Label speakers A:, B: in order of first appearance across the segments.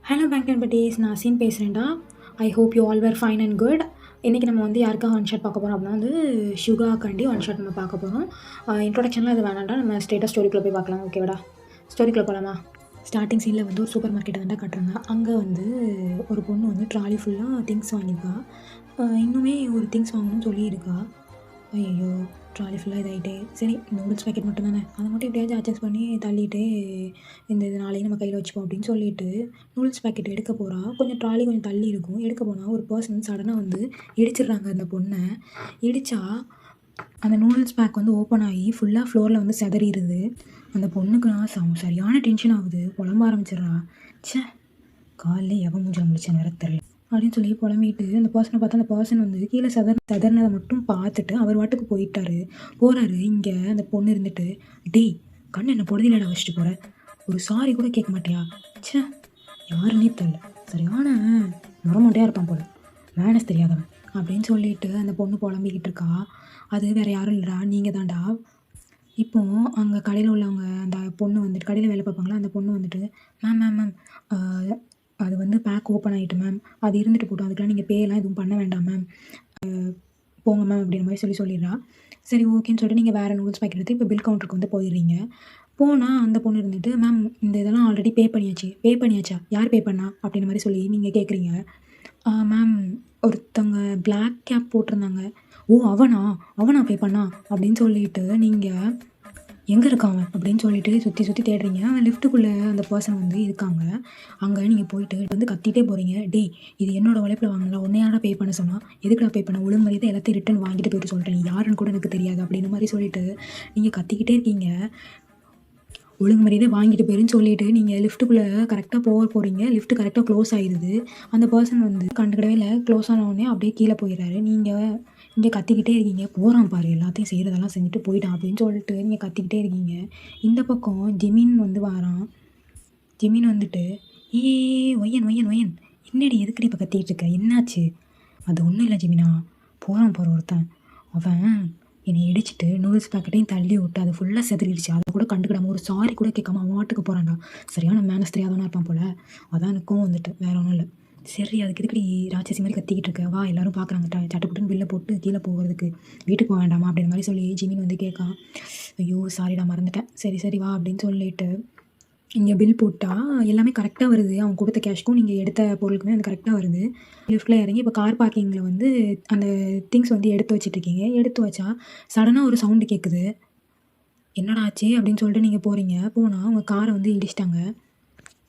A: Hello bank and patties, நான் சீன் பேசுகிறேன்டா. I hope you all were fine and good. இன்றைக்கி நம்ம வந்து யாருக்காக ஒன் ஷாட் பார்க்க போகிறோம் அப்படின்னா வந்து ஷுகாக்காண்டி ஒன் ஷாட் நம்ம பார்க்க போகிறோம். இன்ட்ரொடக்ஷன்லாம் இது வேணாண்டா, நம்ம ஸ்டேட்டஸ் ஸ்டோரிக்குள்ளே போய் பார்க்கலாம். ஓகேவாடா, ஸ்டோரிக்குள்ளே போகலாமா? ஸ்டார்டிங் சீனில் வந்து ஒரு சூப்பர் மார்க்கெட்டை வந்து காட்டுறாங்க. அங்கே வந்து ஒரு பொண்ணு வந்து ட்ராலி ஃபுல்லாக திங்ஸ் வாங்கியிருக்கா. இன்னுமே ஒரு திங்ஸ் வாங்கணும்னு சொல்லியிருக்கா. ஐயோ, ட்ராலி ஃபுல்லாக இதாகிட்டே. சரி, நூடுல்ஸ் பேக்கெட் மட்டும் தானே, அதை மட்டும் எப்படியாச்சும் அட்ஜஸ்ட் பண்ணி தள்ளிட்டு இது நாளைக்கு நம்ம கையில் வச்சுப்போம் அப்படின்னு சொல்லிட்டு நூடுல்ஸ் பேக்கெட் எடுக்க போகிறா. கொஞ்சம் ட்ராலி கொஞ்சம் தள்ளி இருக்கும். எடுக்க போனால் ஒரு பர்சன் சடனாக வந்து இடிச்சிடுறாங்க அந்த பொண்ணை. இடித்தா அந்த நூடுல்ஸ் பேக் வந்து ஓப்பன் ஆகி ஃபுல்லாக ஃப்ளோரில் வந்து செதறிடுது. அந்த பொண்ணுக்கு நான் சரியான டென்ஷன் ஆகுது. புலம்ப ஆரம்பிச்சிடுறா. ச்சே, காலையில் எவன் மூஞ்சில் முடிச்ச நேரம் தெரியல அப்படின்னு சொல்லி புலம்பிட்டு அந்த பர்சனை பார்த்தா அந்த பர்சன் வந்து கீழே சதறினதை மட்டும் பார்த்துட்டு அவர் வாட்டுக்கு போகிறாரு. இங்கே அந்த பொண்ணு இருந்துட்டு, டேய் கண்ணு என்ன பொழுதிலடா வச்சுட்டு போகிற, ஒரு சாரி கூட கேட்க மாட்டியா? ச்சே, யாருன்னே தெரியல, சரியான மரமாட்டையாக இருப்பான் போல, மேனஸ் தெரியாதவன் அப்படின்னு சொல்லிட்டு அந்த பொண்ணு புலம்பிக்கிட்டு இருக்கா. அது வேறு யாரும் இல்லைடா, நீங்கள் தான்டா. இப்போது அங்கே கடையில் உள்ளவங்க அந்த பொண்ணு வந்துட்டு கடையில் வேலை பார்ப்பாங்களா, அந்த பொண்ணு வந்துட்டு, மேம் அது வந்து பேக் ஓப்பன் ஆகிட்டு மேம், அது இருந்துட்டு போட்டோம், அதுக்கெலாம் நீங்கள் பேலாம் எதுவும் பண்ண வேண்டாம் மேம், போங்க மேம் அப்படின்ற மாதிரி சொல்லிடுறா. சரி ஓகேன்னு சொல்லிட்டு நீங்கள் வேறு நூடுல்ஸ் பேக்கெட் எடுத்து இப்போ பில் கவுண்டருக்கு வந்து போயிடுறீங்க. போனால் அந்த பொண்ணு இருந்துட்டு, மேம் இந்த இதெல்லாம் ஆல்ரெடி பே பண்ணியாச்சா, யார் பே பண்ணா அப்படின்ற மாதிரி சொல்லி நீங்கள் கேட்குறீங்க. மேம் ஒருத்தவங்க பிளாக் கேப் போட்டிருந்தாங்க. ஓ அவனா பே பண்ணா அப்படின்னு சொல்லிட்டு நீங்கள் எங்கே இருக்காங்க அப்படின்னு சொல்லிட்டு சுற்றி தேடுறீங்க. அவன் லிஃப்ட்டுக்குள்ளே அந்த பர்சன் வந்து இருக்காங்க. அங்கே நீங்கள் போயிட்டு வந்து கத்திட்டே போகிறீங்க. டேய், இது என்னோடய உழைப்பில் வாங்கினா, உன்னையாடா பே பண்ண சொன்னால், எதுக்குடா பே பண்ண, ஒழுங்கு மரியாதை எல்லாத்தையும் ரிட்டன் வாங்கிட்டு போயிட்டு சொல்கிறேன், நீ யாருன்னு கூட எனக்கு தெரியாது அப்படின்ற மாதிரி சொல்லிட்டு நீங்கள் கத்திக்கிட்டே இருக்கீங்க. ஒழுங்கு மரியாதை வாங்கிட்டு போயிருன்னு சொல்லிட்டு நீங்கள் லிஃப்ட்டுக்குள்ளே கரெக்டாக போகிறீங்க. லிஃப்ட்டு கரெக்டாக க்ளோஸ் ஆகிடுது. அந்த பர்சன் வந்து கண்டுக்கிடவே இல்லை. க்ளோஸ் ஆனவுடனே அப்படியே கீழே போயிடுறாரு. நீங்கள் இங்கே கத்திக்கிட்டே இருக்கீங்க. போகிறான் பாரு, எல்லாத்தையும் செய்கிறதெல்லாம் செஞ்சுட்டு போயிட்டான் அப்படின்னு சொல்லிட்டு நீங்கள் கத்திக்கிட்டே இருக்கீங்க. இந்த பக்கம் ஜிமின் வந்து வாரான். ஜிமின் வந்துட்டு, ஒய்யன் என்னடி எதுக்கடி இப்போ கத்திக்கிட்டு இருக்க, என்னாச்சு? அது ஒன்றும் இல்லை ஜிமினா, போகிறான் பாரு ஒருத்தன், அவன் என்னை இடிச்சிட்டு நூடுல்ஸ் பேக்கெட்டையும் தள்ளி விட்டு அது ஃபுல்லாக செதறிடுச்சு. அதை கூட கண்டுக்கிடாமல் ஒரு சாரி கூட கேட்காம அவன் வாட்டுக்கு போகிறான்டா. சரியான மேனஸ் தெரியாதவனா இருப்பான் போல். அதான் எனக்கும் வந்துட்டு வேறு ஒன்றும் இல்லை. சரி, அதுக்கு எதுக்கடி ராட்சசி மாதிரி கத்திக்கிட்டு இருக்க, வா எல்லோரும் பார்க்குறாங்க, சட்டுப்புட்டுன்னு பில்லை போட்டு கீழே போகிறதுக்கு வீட்டுக்கு போக வேண்டாமா அப்படின்ற மாதிரி சொல்லி ஜிமின் வந்து கேட்கான். ஐயோ சாரிடா, மறந்துட்டேன், சரி வா அப்படின்னு சொல்லிட்டு இங்கே பில் போட்டால் எல்லாமே கரெக்டாக வருது. அவங்க கொடுத்த கேஷ்க்கும் நீங்கள் எடுத்த பொருளுக்குமே அது கரெக்டாக வருது. லிஃப்ட்டில் இறங்கி இப்போ கார் பார்க்கிங்கில் வந்து அந்த திங்ஸ் வந்து எடுத்து வச்சிட்ருக்கீங்க. எடுத்து வச்சா சடனாக ஒரு சவுண்டு கேட்குது. என்னடா ஆச்சு அப்படின்னு சொல்லிட்டு நீங்கள் போகிறீங்க. போனால் அவங்க காரை வந்து இடிச்சிட்டாங்க.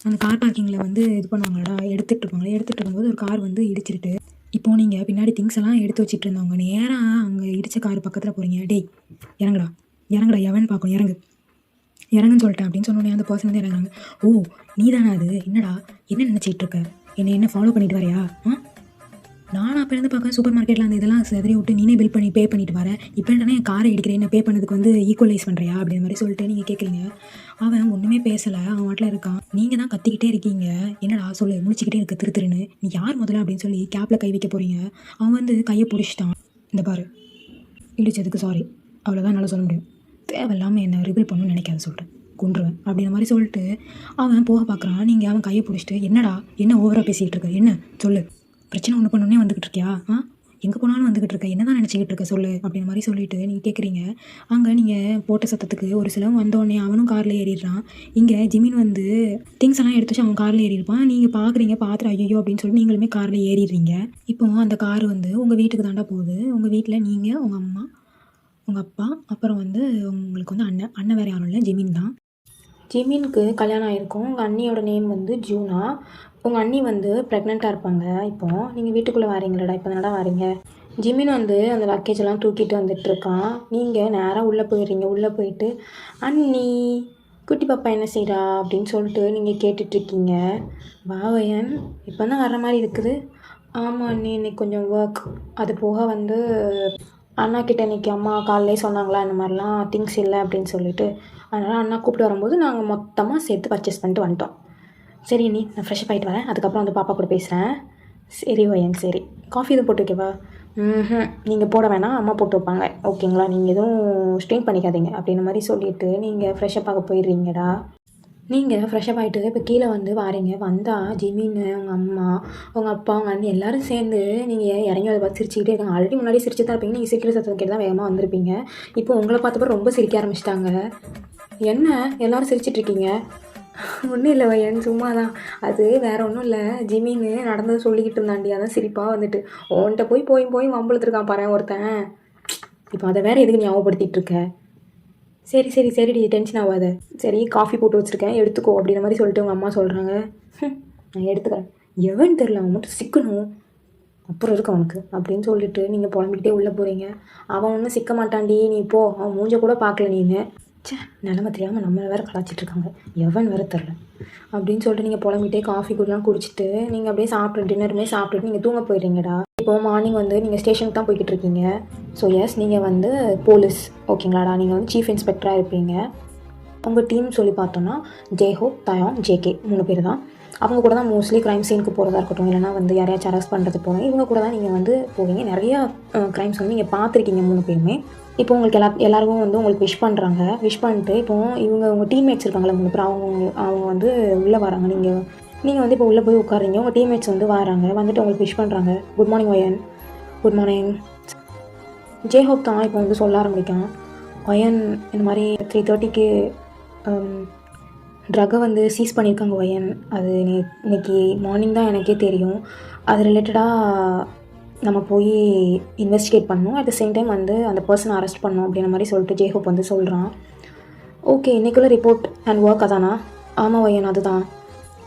A: அந்த கார் பார்க்கிங்கில் வந்து இது பண்ணுவாங்கடா, எடுத்துகிட்டு இருக்கும்போது ஒரு கார் வந்து இடிச்சிட்டு, இப்போது நீங்கள் பின்னாடி திங்ஸ் எல்லாம் எடுத்து வச்சுட்டு இருந்தவங்க நேராக அங்கே இடித்த கார் பக்கத்தில் போகிறீங்க. டேய் இறங்குடா, எவன் பார்க்கணும், இறங்குன்னு சொல்லிட்டேன் அப்படின்னு சொன்னோன்னே அந்த பர்சன் வந்து இறங்குறாங்க. ஓ நீ தானே அது, என்னடா என்ன நினச்சிட்டு இருக்க, என்ன ஃபாலோ பண்ணிட்டு வரையா? நானும் அப்போ இருந்து பார்க்க சூப்பர் மார்க்கெட்டில் அந்த இதெல்லாம் செதறி விட்டு நீனே பில் பண்ணி பே பண்ணிட்டு வரேன், இப்போ என்னன்னா என் காரை எடுக்கிறேன், என்ன பே பண்ணதுக்கு வந்து ஈக்குவலைஸ் பண்ணுறியா அப்படின்ற மாதிரி சொல்லிட்டு நீங்கள் கேட்குறீங்க. அவன் ஒன்றுமே பேசலை, அவன் வாட்டில் இருக்கான். நீங்கள் தான் கத்திக்கிட்டே இருக்கீங்க. என்னடா சொல்லு, முடிச்சுக்கிட்டே இருக்க திருன்னு, நீ யார் முதல்ல அப்படின்னு சொல்லி கேப்பில் கை வைக்க போகிறீங்க. அவன் வந்து கையை பிடிச்சிட்டான். இந்த பாரு, இடிச்சதுக்கு சாரி, அவ்வளோதான் என்னால் சொல்ல முடியும், தேவையில்லாமல் என்ன ரிபில் பண்ணணும்னு நினைக்காத, சொல்கிறேன், கொண்டுருவேன் அப்படின்ற மாதிரி சொல்லிட்டு அவன் போக பார்க்குறான். நீங்கள் அவன் கையை பிடிச்சிட்டு, என்ன ஓவராக பேசிக்கிட்டு இருக்க, என்ன சொல்லு, பிரச்சனை ஒன்று பண்ணோன்னே வந்துக்கிட்டு இருக்கியா, எங்கே போனாலும் வந்துக்கிட்டு இருக்க, என்ன தான் நினச்சிக்கிட்டு இருக்க சொல்லு அப்படின்ற மாதிரி சொல்லிட்டு நீங்கள் கேட்குறீங்க. அங்கே நீங்கள் போட்ட சத்தத்துக்கு ஒரு சிலவன் வந்தோடனே அவனும் காரில் ஏறிடுறான். இங்கே ஜிமின் வந்து திங்ஸ் எல்லாம் எடுத்து வச்சு அவன் காரில் ஏறியிருப்பான். நீங்கள் பார்க்குறீங்க, பார்த்துட்டு ஐயோ அப்படின்னு சொல்லி நீங்களுமே காரில் ஏறிடுறீங்க. இப்போ அந்த கார் வந்து உங்கள் வீட்டுக்கு தாண்டா போகுது. உங்கள் வீட்டில் நீங்கள், உங்கள் அம்மா, உங்கள் அப்பா, அப்புறம் வந்து உங்களுக்கு வந்து அண்ணன் வேறு யாரும் இல்லை, ஜிமின் தான். ஜிமினுக்கு கல்யாணம் ஆகிருக்கும். உங்கள் அண்ணியோட நேம் வந்து ஜூனா. உங்கள் அண்ணி வந்து ப்ரெக்னெண்ட்டாக இருப்பாங்க. இப்போது நீங்கள் வீட்டுக்குள்ளே வரீங்களடா, இப்போ தானடா வரீங்க. ஜிமின் வந்து அந்த லக்கேஜெல்லாம் தூக்கிட்டு வந்துட்டுருக்கான். நீங்கள் நேராக உள்ளே போயிடுறீங்க. உள்ளே போயிட்டு, அண்ணி குட்டி பாப்பா என்ன செய்கிறா அப்படின்னு சொல்லிட்டு நீங்கள் கேட்டுட்ருக்கீங்க. வாவயன் இப்போ தான் வர்ற மாதிரி இருக்குது. ஆமாம் அண்ணி, இன்னைக்கு கொஞ்சம் ஒர்க், அது போக வந்து அண்ணா கிட்ட இன்றைக்கி அம்மா காலையிலே சொன்னாங்களா இந்த மாதிரிலாம் திங்ஸ் இல்லை அப்படின்னு சொல்லிட்டு, அதனால் அண்ணா கூப்பிட்டு வரும்போது நாங்கள் மொத்தமாக சேர்த்து பர்ச்சேஸ் பண்ணிட்டு வந்துட்டோம். சரி நீ, நான் ஃப்ரெஷ்ஷப் ஆகிட்டு வரேன், அதுக்கப்புறம் வந்து பாப்பா கூட பேசுகிறேன். சரி வையன், சரி காஃபி எதுவும் போட்டு வைக்கவா? நீங்கள் போட வேணாம், அம்மா போட்டு வைப்பாங்க, ஓகேங்களா, நீங்கள் எதுவும் ஸ்ட்ரெயின் பண்ணிக்காதீங்க அப்படின்ற மாதிரி சொல்லிவிட்டு நீங்கள் ஃப்ரெஷ்ஷப் ஆக போயிடுறீங்கடா. நீங்கள் ஃப்ரெஷ்அப் ஆகிட்டு இப்போ கீழே வந்து வாரீங்க. வந்தால் ஜிமின்னு, உங்கள் அம்மா, உங்கள் அப்பா, உங்கள் அண்ணி எல்லோரும் சேர்ந்து நீங்கள் இறங்கி அதை பார்த்து சிரிச்சுக்கிட்டே இருக்காங்க. ஆல்ரெடி முன்னாடி சிரிச்சு தான் இருப்பீங்க. நீங்கள் சிரிக்கிற சத்தம் கேட்டு தான் வேகமாக வந்திருப்பீங்க. இப்போ உங்களை பார்த்தப்ப ரொம்ப சிரிக்க ஆரம்பிச்சிட்டாங்க. என்ன எல்லோரும் சிரிச்சிட்ருக்கீங்க? ஒன்றும் இல்லை வயன், சும்மா தான். அது வேறு ஒன்றும் இல்லை, ஜிமின்னு நடந்தது சொல்லிக்கிட்டு இருந்தாண்டி. அதான் சிரிப்பாக வந்துட்டு உன்கிட்ட போய் வம்பளுத்துருக்கான் பாரு ஒருத்தன். இப்போ அதை வேறு எதுக்கு ஞாபகப்படுத்திட்டு இருக்க? சரிடி, டென்ஷன் ஆகாத. சரி, காஃபி போட்டு வச்சுருக்கேன், எடுத்துக்கோ அப்படின்ற மாதிரி சொல்லிட்டு உங்கள் அம்மா சொல்கிறாங்க. நான் எடுத்துக்கிறேன். எவன்னு தெரில, அவன் மட்டும் சிக்கணும் அப்புறம் இருக்கு அவனுக்கு அப்படின்னு சொல்லிட்டு நீங்கள் புலம்பிக்கிட்டே உள்ளே போகிறீங்க. அவன் ஒன்றும் சிக்க மாட்டான்டி, நீ போ. அவன் மூஞ்ச கூட பார்க்கல நீன்னு. நிலமை தெரியாமல் நம்மளை வேறு கலாச்சிட்ருக்காங்க, எவன் வேறு தெரில அப்படின்னு சொல்லிட்டு நீங்கள் புலம்பிகிட்டே காஃபி கூடலாம் குடிச்சிட்டு நீங்கள் அப்படியே சாப்பிட்டு டின்னருமே சாப்பிட்டுட்டு நீங்கள் தூங்க போயிடுறீங்கடா. இப்போ மார்னிங் வந்து நீங்கள் ஸ்டேஷனுக்கு தான் போய்கிட்டு இருக்கீங்க. ஸோ எஸ், நீங்கள் வந்து போலீஸ் ஓகேங்களாடா. நீங்கள் வந்து சீஃப் இன்ஸ்பெக்டராக இருப்பீங்க. உங்கள் டீம் சொல்லி பார்த்தோன்னா ஜெய்ஹோப், தயான், ஜேகே 3 பேர் தான். அவங்க கூட தான் மோஸ்ட்லி க்ரைம் சீனுக்கு போகிறதா இருக்கட்டும், இல்லைனா வந்து யாரையாச்சும் அரெஸ்ட் பண்ணுறது போகிறோம், இவங்க கூட தான் நீங்கள் வந்து போவீங்க. நிறையா க்ரைம்ஸ் வந்து நீங்கள் பார்த்துருக்கீங்க 3 பேருமே. இப்போ உங்களுக்கு எல்லாருக்கும் வந்து உங்களுக்கு விஷ் பண்ணுறாங்க. விஷ் பண்ணிட்டு இப்போது உங்கள் டீம்மேட்ஸ் இருக்காங்களே 3 பேர், அவங்க வந்து உள்ளே வராங்க. நீங்கள் வந்து இப்போ உள்ளே போய் உட்காருங்க. உங்கள் டீம்மேட்ஸ் வந்து வராங்க, வந்துட்டு உங்களுக்கு விஷ் பண்ணுறாங்க. குட் மார்னிங் வயன். Good morning. ஜெய்ஹோப் தான் இப்போ வந்து சொல்ல ஆரம்பிக்கான். வயன், இந்த மாதிரி 3:30க்கு ட்ரக்கை வந்து சீஸ் பண்ணியிருக்காங்க வயன். அது இன்னைக்கு மார்னிங் தான் எனக்கே தெரியும். அது ரிலேட்டடாக நம்ம போய் இன்வெஸ்டிகேட் பண்ணணும். அட் த சேம் டைம் வந்து அந்த பர்சனை அரெஸ்ட் பண்ணணும் அப்படின்ற மாதிரி சொல்லிட்டு ஜெய்ஹோப் வந்து சொல்கிறான். ஓகே, இன்றைக்குள்ள ரிப்போர்ட் அண்ட் ஒர்க் அதானா? ஆமாம் வயன், அதுதான்.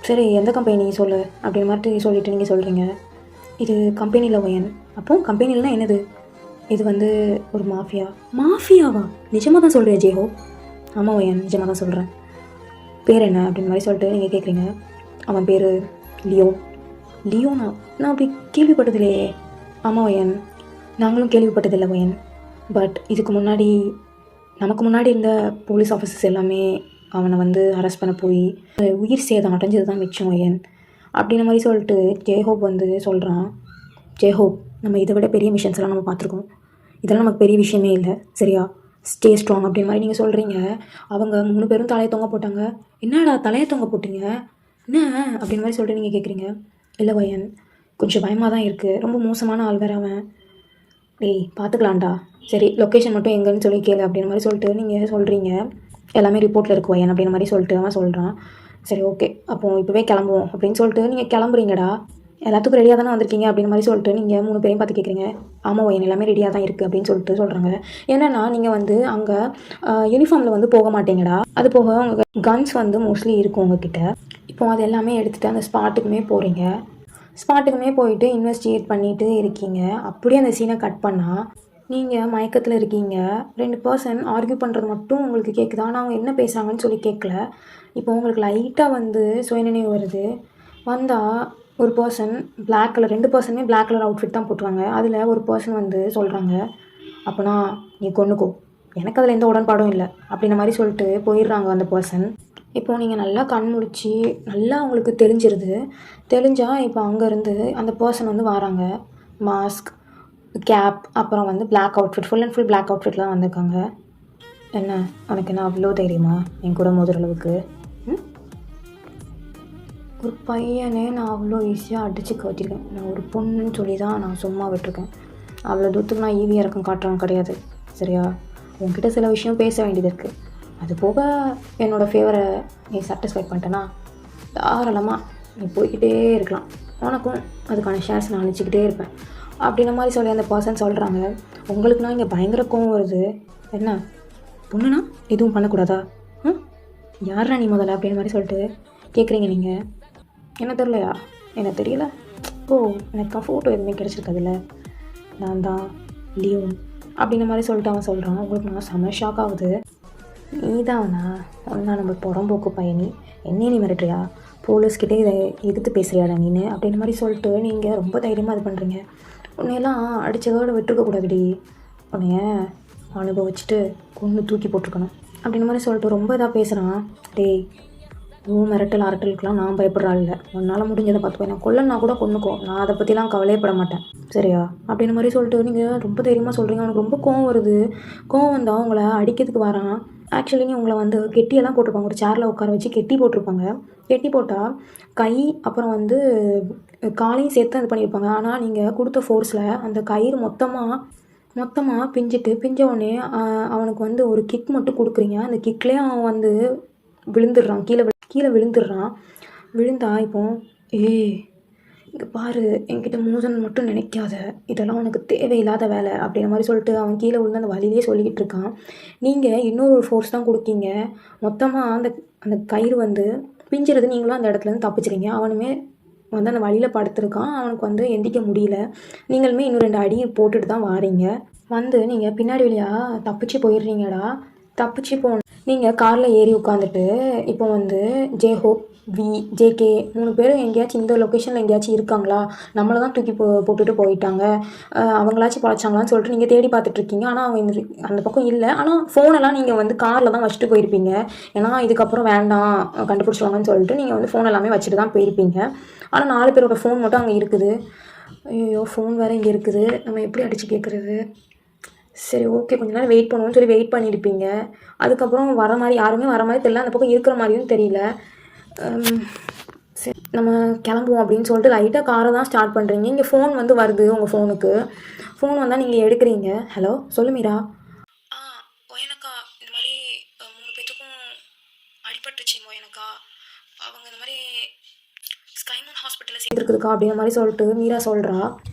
A: சரி, எந்த கம்பெனி சொல்லு அப்படின்ற மாதிரி சொல்லிவிட்டு நீங்கள் சொல்கிறீங்க. இது கம்பெனியில் வயன். அப்போது கம்பெனிலனா என்னது? இது வந்து ஒரு மாஃபியாவா? நிஜமாக தான் சொல்கிறேன் ஜெய்ஹோப். ஆமாம் வயன், நிஜமாக தான் சொல்கிறேன். பேர் என்ன அப்படின்னு மாதிரி சொல்லிட்டு நீங்கள் கேட்குறீங்க. அவன் பேர் லியோனா? நான் அப்படி கேள்விப்பட்டதில்லையே. ஆமாம் வயன், நாங்களும் கேள்விப்பட்டதில்லை வயன். பட் இதுக்கு முன்னாடி நமக்கு முன்னாடி இருந்த போலீஸ் ஆஃபீஸர்ஸ் எல்லாமே அவனை வந்து அரெஸ்ட் பண்ண போய் உயிர் சேதம் அடைஞ்சது தான் மிச்சம் வயன் அப்படின்ற மாதிரி சொல்லிட்டு ஜெய்ஹோப் வந்து சொல்கிறான். ஜெய்ஹோப், நம்ம இதை விட பெரிய மிஷன்ஸ் எல்லாம் நம்ம பார்த்துருக்கோம். இதெல்லாம் நமக்கு பெரிய விஷயமே இல்லை, சரியா? ஸ்டே ஸ்ட்ராங் அப்படின்ற மாதிரி நீங்கள் சொல்கிறீங்க. அவங்க 3 பேரும் தலையை தொங்க போட்டாங்க. என்னடா தலையை தொங்க போட்டிங்க, என்ன அப்படின்ற மாதிரி சொல்லிட்டு நீங்கள் கேட்குறீங்க. இல்லை வயன், கொஞ்சம் பயமாக தான் இருக்குது. ரொம்ப மோசமான ஆள் வேறு அவன். டேய் பார்த்துக்கலான்டா. சரி, லொக்கேஷன் மட்டும் எங்கன்னு சொல்லி கேளு அப்படின்ற மாதிரி சொல்லிட்டு நீங்கள் சொல்கிறீங்க. எல்லாமே ரிப்போர்ட்டில் இருக்கு வயன் அப்படின்ற மாதிரி சொல்லிட்டு அவன் சொல்கிறான். சரி, ஓகே, அப்போது இப்போவே கிளம்புவோம் அப்படின்னு சொல்லிட்டு நீங்கள் கிளம்புறீங்கடா. எல்லாத்துக்கும் ரெடியாக தானே வந்திருக்கீங்க அப்படின்ற மாதிரி சொல்லிட்டு நீங்கள் 3 பேரையும் பார்த்து கேட்குறீங்க. ஆமாம் வயன், எல்லாமே ரெடியாக தான் இருக்குது அப்படின்னு சொல்கிறாங்க. ஏன்னா நீங்கள் வந்து அங்கே யூனிஃபார்மில் வந்து போக மாட்டீங்கடா. அது போக உங்கள் கன்ஸ் வந்து மோஸ்ட்லி இருக்கும் உங்ககிட்ட. இப்போ அது எல்லாமே எடுத்துகிட்டு அந்த ஸ்பாட்டுக்குமே போகிறீங்க. ஸ்பாட்டுக்குமே போயிட்டு இன்வெஸ்டிகேட் பண்ணிகிட்டு இருக்கீங்க. அப்படியே அந்த சீனை கட் பண்ணால் நீங்கள் மயக்கத்தில் இருக்கீங்க. 2 பர்சன் ஆர்கியூ பண்ணுறது மட்டும் உங்களுக்கு கேட்குது. ஆனால் அவங்க என்ன பேசுகிறாங்கன்னு சொல்லி கேட்கல. இப்போ உங்களுக்கு லைட்டாக வந்து சுயநினைவு வருது. வந்தால் ஒரு பர்சன் பிளாக் கலர், 2 பர்சனுமே பிளாக் கலர் அவுட்ஃபிட் தான் போட்டுருவாங்க. அதில் ஒரு பர்சன் வந்து சொல்கிறாங்க, அப்போனா நீ கொன்னுக்கோ, எனக்கு அதில் எந்த உடன்பாடும் இல்லை அப்படின்ற மாதிரி சொல்லிட்டு போயிடுறாங்க அந்த பர்சன். இப்போது நீங்கள் நல்லா கண் முழிச்சு நல்லா உங்களுக்கு தெரிஞ்சால் இப்போ அங்கேருந்து அந்த பர்சன் வந்து வராங்க. மாஸ்க், கேப், அப்புறம் வந்து black outfit, full and full black அவுட்ஃபிட்டில் தான் வந்திருக்காங்க. என்ன உனக்கு என்ன அவ்வளோ தைரியமா என் கூட மோதுற அளவுக்கு? ஒரு பையனே நான் அவ்வளோ ஈஸியாக அடித்து காட்டியிருக்கேன். நான் ஒரு பொண்ணுன்னு சொல்லி தான் நான் சும்மா விட்டுருக்கேன். அவ்வளோ தூரத்துக்கு நான் ஈவி இறக்கம் காட்டுறவன் கிடையாது, சரியா? உங்ககிட்ட சில விஷயம் பேச வேண்டியது இருக்குது. அது போக என்னோடய ஃபேவரை நீ சாட்டிஸ்ஃபை பண்ணிட்டேன்னா தாராளமாக நீ போய்கிட்டே இருக்கலாம். உனக்கும் அதுக்கான ஷேர்ஸ் நான் அனுப்பிச்சிக்கிட்டே இருப்பேன் அப்படின்ற மாதிரி சொல்லி அந்த பர்சன் சொல்கிறாங்க. உங்களுக்குனா இங்கே பயங்கர கோவம் வருது. என்ன பொண்ணுனா எதுவும் பண்ணக்கூடாதா? யாரா நீ முதல்ல அப்படின்ற மாதிரி சொல்லிட்டு கேட்குறீங்க. நீங்கள் என்ன தெரியலையா? எனக்கு தெரியல. எனக்கு ஃபோட்டோ எதுவுமே கிடச்சிருக்காதுல்ல. நான் தான் லியோன் அப்படின்ற மாதிரி சொல்லிட்டு அவன் சொல்கிறான். உங்களுக்கு நான் செம்ம ஷாக் ஆகுது. நீ தான்ண்ணா ஒன்றா நம்ம புறம்போக்கு பயணி, என்னையே நீ மிரட்டுறியா? போலீஸ்கிட்டே இதை எதிர்த்து பேசுகிறியாடா நீனு அப்படின்ற மாதிரி சொல்லிட்டு நீங்கள் ரொம்ப தைரியமாக இது பண்ணுறீங்க. உன்னையெல்லாம் அடித்ததோடு விட்டுருக்கக்கூடாதுடி, உன்னைய அனுபவிச்சுட்டு கொண்டு தூக்கி போட்டிருக்கணும் அப்படின்ற மாதிரி சொல்லிட்டு ரொம்ப இதாக பேசுகிறான். டேய், மிரட்டல் அரட்டலுக்கெலாம் நான் பயப்படுற ஆள் இல்லை. உன்னால் முடிஞ்சதை பார்த்துக்கோ. நான் கொல்லன்னா கூட கொன்னுக்கோ, நான் அதை பற்றிலாம் கவலையப்பட மாட்டேன் சரியா அப்படின்ற மாதிரி சொல்லிட்டு நீங்கள் ரொம்ப தைரியமாக சொல்கிறீங்க. அவனுக்கு ரொம்ப கோவம் வருது. கோவம் வந்தால் உங்களை அடிக்கிறதுக்கு வரான். ஆக்சுவலி உங்களை வந்து கெட்டியெல்லாம் போட்டிருப்பாங்க, ஒரு சேரில் உட்கார வச்சு கெட்டி போட்டிருப்பாங்க. கெட்டி போட்டால் கை அப்புறம் வந்து காலையும் சேர்த்து இது பண்ணியிருப்பாங்க. ஆனால் நீங்கள் கொடுத்த ஃபோர்ஸில் அந்த கயிறு மொத்தமாக பிஞ்சிட்டு பிஞ்ச உடனே அவனுக்கு வந்து ஒரு கிக் மட்டும் கொடுக்குறீங்க. அந்த கிக்லேயே அவன் வந்து விழுந்துடுறான், கீழே விழுந்துடுறான். விழுந்தா இப்போ இங்கே பாரு, என்கிட்ட மோசன் மட்டும் நினைக்காத, இதெல்லாம் உனக்கு தேவையில்லாத வேலை அப்படின்ற மாதிரி சொல்லிட்டு அவன் கீழே விழுந்து அந்த வழியிலே சொல்லிக்கிட்டு இருக்கான். நீங்கள் இன்னொரு ஃபோர்ஸ் தான் கொடுக்கீங்க. மொத்தமாக அந்த கயிறு வந்து பிஞ்சிறது, நீங்களும் அந்த இடத்துலேருந்து தப்பிச்சிருங்க. அவனுமே வந்து அந்த வழியில் படுத்துருக்கான். அவனுக்கு வந்து எந்திக்க முடியல. நீங்களுமே இன்னும் 2 அடி போட்டுட்டு தான் வாரீங்க. வந்து நீங்கள் பின்னாடி வழியாக தப்பிச்சு போயிடுறீங்கடா. தப்பிச்சு நீங்கள் காரில் ஏறி உட்காந்துட்டு இப்போ வந்து ஜேஹோப், ஜேகே 3 பேரும் எங்கேயாச்சும் இந்த லொக்கேஷனில் எங்கேயாச்சும் இருக்காங்களா, நம்மளை தான் தூக்கி போட்டுட்டு போயிட்டாங்க, அவங்களாச்சும் பழச்சாங்களான்னு சொல்லிட்டு நீங்கள் தேடி பார்த்துட்ருக்கீங்க. ஆனால் அவங்க அந்த பக்கம் இல்லை. ஆனால் ஃபோனெல்லாம் நீங்கள் வந்து காரில் தான் வச்சுட்டு போயிருப்பீங்க. ஏன்னா இதுக்கப்புறம் வேண்டாம் கண்டுபிடிச்சிடுவாங்கன்னு சொல்லிட்டு நீங்கள் வந்து ஃபோன் எல்லாமே வச்சுட்டு தான் போயிருப்பீங்க. ஆனால் 4 பேரோட ஃபோன் மட்டும் அங்கே இருக்குது. ஐயோ, ஃபோன் வேறு இங்கே இருக்குது, நம்ம எப்படி அடித்து கேட்குறது? சரி ஓகே, கொஞ்ச நேரம் வெயிட் பண்ணுவோன்னு சொல்லி வெயிட் பண்ணியிருப்பீங்க. அதுக்கப்புறம் யாருமே வர மாதிரி தெரியல, அந்த பக்கம் இருக்கிற மாதிரியும் தெரியல. சரி நம்ம கிளம்புவோம் அப்படின்னு சொல்லிட்டு லைட்டாக காரை தான் ஸ்டார்ட் பண்ணுறீங்க. இங்கே ஃபோன் வந்து வருது. உங்கள் ஃபோனுக்கு ஃபோன் வந்தால் நீங்கள் எடுக்கிறீங்க. ஹலோ, சொல்லு மீரா. ஒயனக்கா, இந்த மாதிரி 3 பேத்துக்கும் அடிபட்டுருச்சு ஒயனக்கா, அவங்க இந்த மாதிரி ஸ்கைமூன் ஹாஸ்பிட்டலில் சேர்ந்துருக்குதுக்கா அப்படிங்கிற மாதிரி சொல்லிட்டு மீரா சொல்கிறா.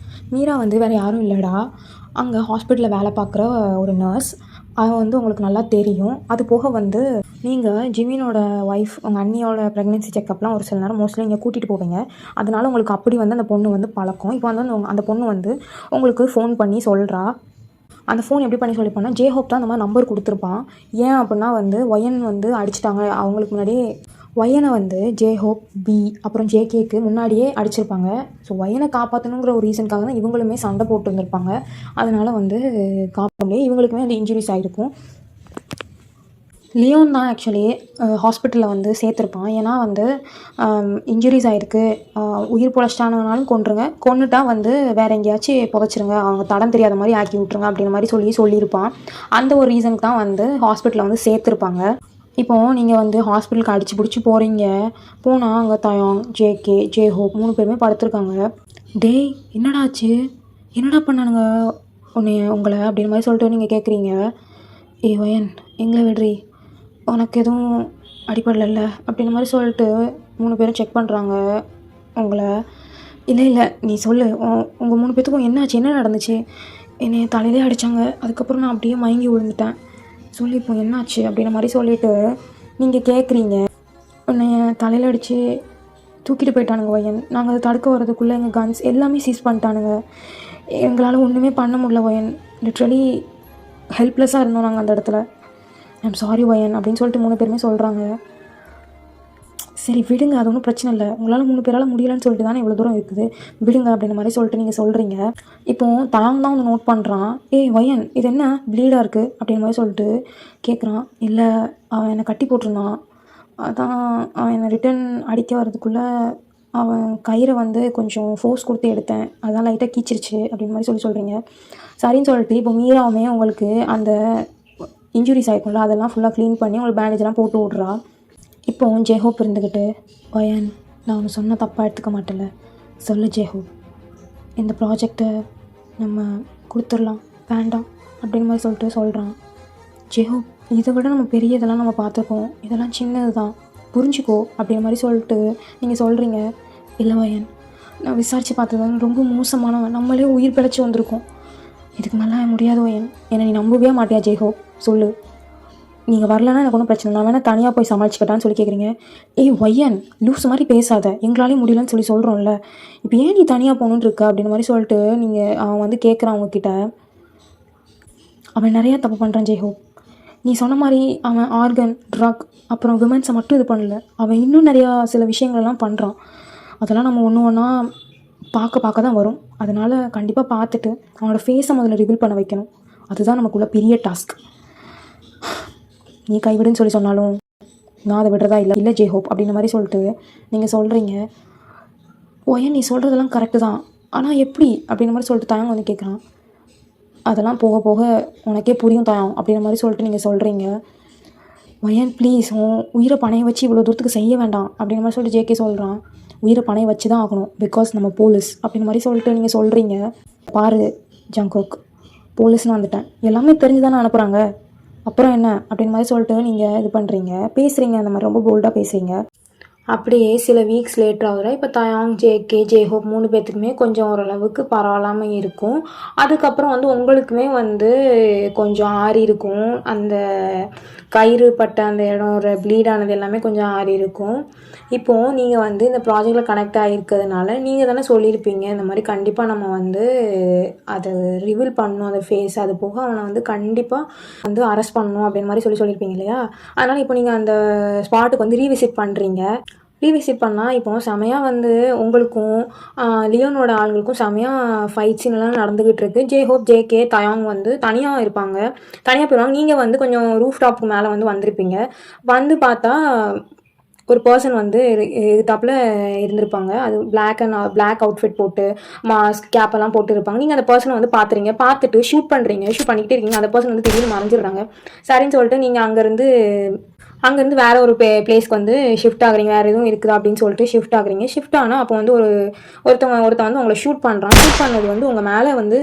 A: மீரா வந்து வேறு யாரும் இல்லைடா, அங்கே ஹாஸ்பிட்டலில் வேலை பார்க்குற ஒரு நர்ஸ். அவன் வந்து உங்களுக்கு நல்லா தெரியும். அது போக வந்து நீங்கள் ஜிமினோட ஒய்ஃப், உங்கள் அண்ணியோட ப்ரெக்னென்சி செக்கப்லாம் ஒரு சில நேரம் மோஸ்ட்லி இங்கே கூட்டிகிட்டு போவீங்க. அதனால் உங்களுக்கு அப்படி வந்து அந்த பொண்ணு வந்து பழக்கம். இப்போ வந்து அந்த பொண்ணு வந்து உங்களுக்கு ஃபோன் பண்ணி சொல்கிறா. அந்த ஃபோன் எப்படி பண்ணி சொல்லிப்பான்னா, ஜேஹோப் தான் அந்த மாதிரி நம்பர் கொடுத்துருப்பான். ஏன் அப்படின்னா வந்து ஒயன் வந்து அடிச்சிட்டாங்க. அவங்களுக்கு முன்னாடியே ஒயனை வந்து ஜேஹோப், அப்புறம் ஜேகேக்கு முன்னாடியே அடிச்சிருப்பாங்க. ஸோ ஒயனை காப்பாற்றணுங்கிற ஒரு ரீசனுக்காக தான் இவங்களுமே சண்டை போட்டு வந்திருப்பாங்க. அதனால் வந்து காப்பாற்றலையே இவங்களுக்குமே அந்த இன்ஜுரிஸ் ஆகிருக்கும். லியோன் தான் ஆக்சுவலி ஹாஸ்பிட்டலில் வந்து சேர்த்துருப்பான். ஏன்னா வந்து இன்ஜுரிஸ் ஆகிருக்கு, உயிர் பொழைச்சிட்டானாலும் கொன்னுட்டா வந்து வேறு எங்கேயாச்சும் புதைச்சிருங்க, அவங்க தடம் தெரியாத மாதிரி ஆக்கி விட்ருங்க அப்படின்ற மாதிரி சொல்லியிருப்பான். அந்த ஒரு ரீசனுக்கு தான் வந்து ஹாஸ்பிட்டலில் வந்து சேர்த்துருப்பாங்க. இப்போது நீங்கள் வந்து ஹாஸ்பிட்டலுக்கு அடிச்சு பிடிச்சி போகிறீங்க. போனால் அங்கே தயாங், ஜேகே, ஜேஹோப் 3 பேருமே படுத்துருக்காங்க. டேய் என்னடாச்சு, என்னடா பண்ணானுங்க உங்களை அப்படின்ற மாதிரி சொல்லிட்டு நீங்கள் கேட்குறீங்க. ஒயன் எங்களை விடுறி, உனக்கு எதுவும் அடிப்படல அப்படின்ற மாதிரி சொல்லிட்டு 3 பேரும் செக் பண்ணுறாங்க உங்களை. இல்லை நீ சொல்லு, உங்கள் 3 பேத்துக்கும் என்னாச்சு, என்ன நடந்துச்சு? என்னை தலையிலே அடித்தாங்க, அதுக்கப்புறம் நான் அப்படியே மயங்கி விழுந்துட்டேன், சொல்லி இப்போ என்னாச்சு அப்படின்ற மாதிரி சொல்லிவிட்டு நீங்கள் கேட்குறீங்க. உன்னை தலையில் அடித்து தூக்கிட்டு போயிட்டானுங்க ஒயன். நாங்கள் அதை தடுக்க வர்றதுக்குள்ளே எங்கள் கன்ஸ் எல்லாமே சீஸ் பண்ணிட்டானுங்க. எங்களால் ஒன்றுமே பண்ண முடியல ஒயன், லிட்ரலி ஹெல்ப்லெஸ்ஸாக இருந்தோம் நாங்கள் அந்த இடத்துல. ஐம் சாரி ஒயன் அப்படின்னு சொல்லிட்டு 3 பேருமே சொல்கிறாங்க. சரி விடுங்க, அது ஒன்றும் பிரச்சனை இல்லை, உங்களால் 3 பேரால் முடியலன்னு சொல்லிட்டு தானே இவ்வளோ தூரம் இருக்குது, விடுங்க அப்படின்ற மாதிரி சொல்லிட்டு நீங்கள் சொல்கிறீங்க. இப்போது தாங்க தான் வந்து நோட் பண்ணுறான். ஒயன் இது என்ன ப்ளீடாக இருக்குது அப்படின்ற மாதிரி சொல்லிட்டு கேட்குறான். இல்லை அவன் என்னை கட்டி போட்டிருந்தான், அதான் அவன் என்னை ரிட்டன் அடிக்க வர்றதுக்குள்ளே அவன் கயிறை வந்து கொஞ்சம் ஃபோர்ஸ் கொடுத்து எடுத்தேன், அதான் லைட்டாக கீச்சிருச்சு அப்படின்ற மாதிரி சொல்கிறீங்க. சரின்னு சொல்லிட்டு இப்போ மீராவுமே உங்களுக்கு அந்த இன்ஜுரிஸ் ஆகிருக்கும்ல, அதெல்லாம் ஃபுல்லாக க்ளீன் பண்ணி உங்களுக்கு பேண்டேஜெலாம் போட்டு விட்றா. இப்போ ஜேஹோப் இருந்துக்கிட்டு, ஒயன் நான் ஒன்று சொன்ன தப்பாக எடுத்துக்க மாட்டேன்ல, சொல்லு ஜேஹோப், இந்த ப்ராஜெக்டை நம்ம கொடுத்துடலாம் வேண்டாம் அப்படின்ற மாதிரி சொல்லிட்டு சொல்கிறான். ஜேஹோப் இதை விட நம்ம பெரிய இதெல்லாம் நம்ம பார்த்துருக்கோம், இதெல்லாம் சின்னது தான், புரிஞ்சுக்கோ அப்படின்ற மாதிரி சொல்லிட்டு நீங்கள் சொல்கிறீங்க. இல்லை ஒயன், நான் விசாரித்து பார்த்தது ரொம்ப மோசமானவன், நம்மளே உயிர் பிழைச்சி வந்திருக்கோம், இதுக்கு மேலே முடியாது ஒயன், என்னை நீ நம்பவே மாட்டியா ஜேஹோப், சொல்லு, நீங்கள் வரலன்னா எனக்கு ஒன்றும் பிரச்சனை, நான் வேணால் தனியாக போய் சமாளிச்சுக்கிட்டான்னு சொல்லி கேட்குறீங்க. ஒய்யன் லூஸ் மாதிரி பேசாத, எங்களாலே முடியலன்னு சொல்கிறோம்ல, இப்போ ஏன் நீ தனியாக போகணுன்னு இருக்க அப்படின்ற மாதிரி சொல்லிட்டு அவன் வந்து கேட்குறான் அவங்கக்கிட்ட. அவன் நிறையா தப்பு பண்ணுறான் ஜெய்ஹோப், நீ சொன்ன மாதிரி அவன் ஆர்கன், ட்ரக், அப்புறம் விமன்ஸை மட்டும் இது பண்ணல, அவன் இன்னும் நிறையா சில விஷயங்கள்லாம் பண்ணுறான். அதெல்லாம் நம்ம ஒன்று ஒன்றா பார்க்க தான் வரும். அதனால் கண்டிப்பாக பார்த்துட்டு அவனோட ஃபேஸை முதல்ல ரிவீல் பண்ண வைக்கணும், அதுதான் நமக்குள்ள பெரிய டாஸ்க். நீ கைவிடுன்னு சொன்னாலும் நான் அதை விடுறதா இல்லை ஜே ஹோப் அப்படின்ற மாதிரி சொல்லிட்டு நீங்கள் சொல்கிறீங்க. ஒயன் நீ சொல்கிறதெல்லாம் கரெக்டு தான், ஆனால் எப்படி அப்படின்ற மாதிரி சொல்லிட்டு தாயங்க வந்து கேட்குறான். அதெல்லாம் போக போக உனக்கே புரியும் தாயம் அப்படின்ற மாதிரி சொல்லிட்டு நீங்கள் சொல்கிறீங்க. ஒயன் ப்ளீஸ் உயிரை பணைய வச்சு இவ்வளோ தூரத்துக்கு செய்ய வேண்டாம் அப்படின்ற மாதிரி சொல்லிட்டு ஜேகே சொல்கிறான். உயிரை பணைய வச்சு தான் ஆகணும், பிகாஸ் நம்ம போலீஸ் அப்படின்ற மாதிரி சொல்லிட்டு நீங்கள் சொல்கிறீங்க. பாரு ஜங்கோக், போலீஸ்னு வந்துட்டேன், எல்லாமே தெரிஞ்சு தானே அனுப்புகிறாங்க, அப்புறம் என்ன அப்படின்ற மாதிரி சொல்லிட்டு நீங்கள் இது பண்ணுறீங்க, பேசுகிறீங்க, அந்த மாதிரி ரொம்ப போல்டாக பேசுகிறீங்க. அப்படியே சில வீக்ஸ் லேட்டர் ஆகுற இப்போ தயாங், ஜேகே, ஜேஹோப் 3 பேர்த்துக்குமே கொஞ்சம் ஓரளவுக்கு பரவாயில்லாமல் இருக்கும். அதுக்கப்புறம் வந்து உங்களுக்குமே வந்து கொஞ்சம் ஆறி இருக்கும், அந்த கயிறு பட்ட அந்த இடம் ஒரு ப்ளீட் ஆனது எல்லாமே கொஞ்சம் ஆறி இருக்கும். இப்போது நீங்கள் வந்து இந்த ப்ராஜெக்டில் கனெக்ட் ஆகிருக்கிறதுனால நீங்கள் தானே சொல்லியிருப்பீங்க இந்த மாதிரி கண்டிப்பாக நம்ம வந்து அதை ரிவீல் பண்ணணும், அந்த ஃபேஸ், அது போக அவனை வந்து கண்டிப்பாக வந்து அரெஸ்ட் பண்ணணும் அப்படின்ற மாதிரி சொல்லியிருப்பீங்க இல்லையா. அதனால் இப்போ நீங்கள் அந்த ஸ்பாட்டுக்கு வந்து ரீவிசிட் பண்ணுறீங்க. ரீவிசிட் பண்ணால் இப்போ செமையாக வந்து உங்களுக்கும் லியோனோட ஆளுங்களுக்கும் செமையாக ஃபைட் சீன்லாம் நடந்துக்கிட்டு இருக்குது. ஜேஹோப், ஜேகே, தயாங் வந்து தனியாக இருப்பாங்க, தனியாக போயிடுவாங்க. நீங்கள் வந்து கொஞ்சம் ரூஃப் டாப்புக்கு மேலே வந்து வந்திருப்பீங்க. வந்து பார்த்தா ஒரு பர்சன் வந்து எதிர்த்தாப்புல இருந்திருப்பாங்க. அது பிளாக் அவுட்ஃபிட் போட்டு மாஸ்க் கேப்பெல்லாம் போட்டு இருப்பாங்க. நீங்கள் அந்த பர்சனை வந்து பார்த்துறீங்க, பார்த்துட்டு ஷூட் பண்ணிக்கிட்டே இருக்கீங்க. அந்த பர்சன் வந்து திடீர்னு மறைஞ்சிடுறாங்க. சரின்னு சொல்லிட்டு நீங்கள் அங்கேருந்து வேறு ஒரு பிளேஸ்க்கு வந்து ஷிஃப்ட் ஆகுறீங்க. வேறு எதுவும் இருக்குதா அப்படின்னு சொல்லிட்டு ஷிஃப்ட் ஆகுறீங்க. ஷிஃப்ட் ஆனால் அப்போ வந்து ஒருத்தன் வந்து உங்களை ஷூட் பண்ணுறான். ஷூட் பண்ணது வந்து உங்கள் மேலே வந்து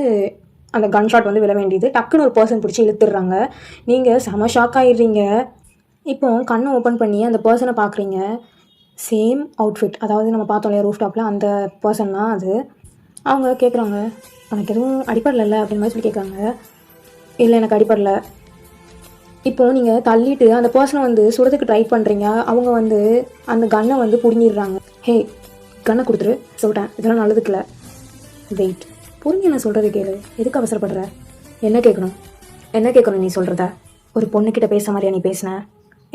A: அந்த கன் ஷாட் வந்து விழ வேண்டியது. டக்குன்னு ஒரு பர்சன் பிடிச்சி இழுத்துடுறாங்க. நீங்கள் செம ஷாக் ஆகிடுறீங்க. இப்போ கண்ணை ஓப்பன் பண்ணி அந்த பர்சனை பார்க்குறீங்க. சேம் அவுட்ஃபிட், அதாவது நம்ம பார்த்தோம் இல்லையா ரூஃப் டாப்பில், அந்த பர்சன் தான் அது. அவங்க கேட்குறாங்க, உனக்கு எதுவும் அடிப்படலை அப்படின்னு மாதிரி சொல்லி கேட்குறாங்க. இல்லை எனக்கு அடிப்படலை. இப்போது நீங்கள் தள்ளிட்டு அந்த பர்சனை வந்து சுடுறதுக்கு ட்ரை பண்ணுறீங்க. அவங்க வந்து அந்த கன்னை வந்து பிடுங்கிடுறாங்க. ஹே, கன்னை கொடுத்துரு சொல்லிட்டேன், இதெல்லாம் நல்லதுக்குல. வெயிட், புரிஞ்சு என்ன சொல்கிறது கேளு, எதுக்கு அவசரப்படுற? என்ன கேட்கணும் நீ சொல்கிறத? ஒரு பொண்ணுக்கிட்ட பேச மாதிரியா நீ பேசின?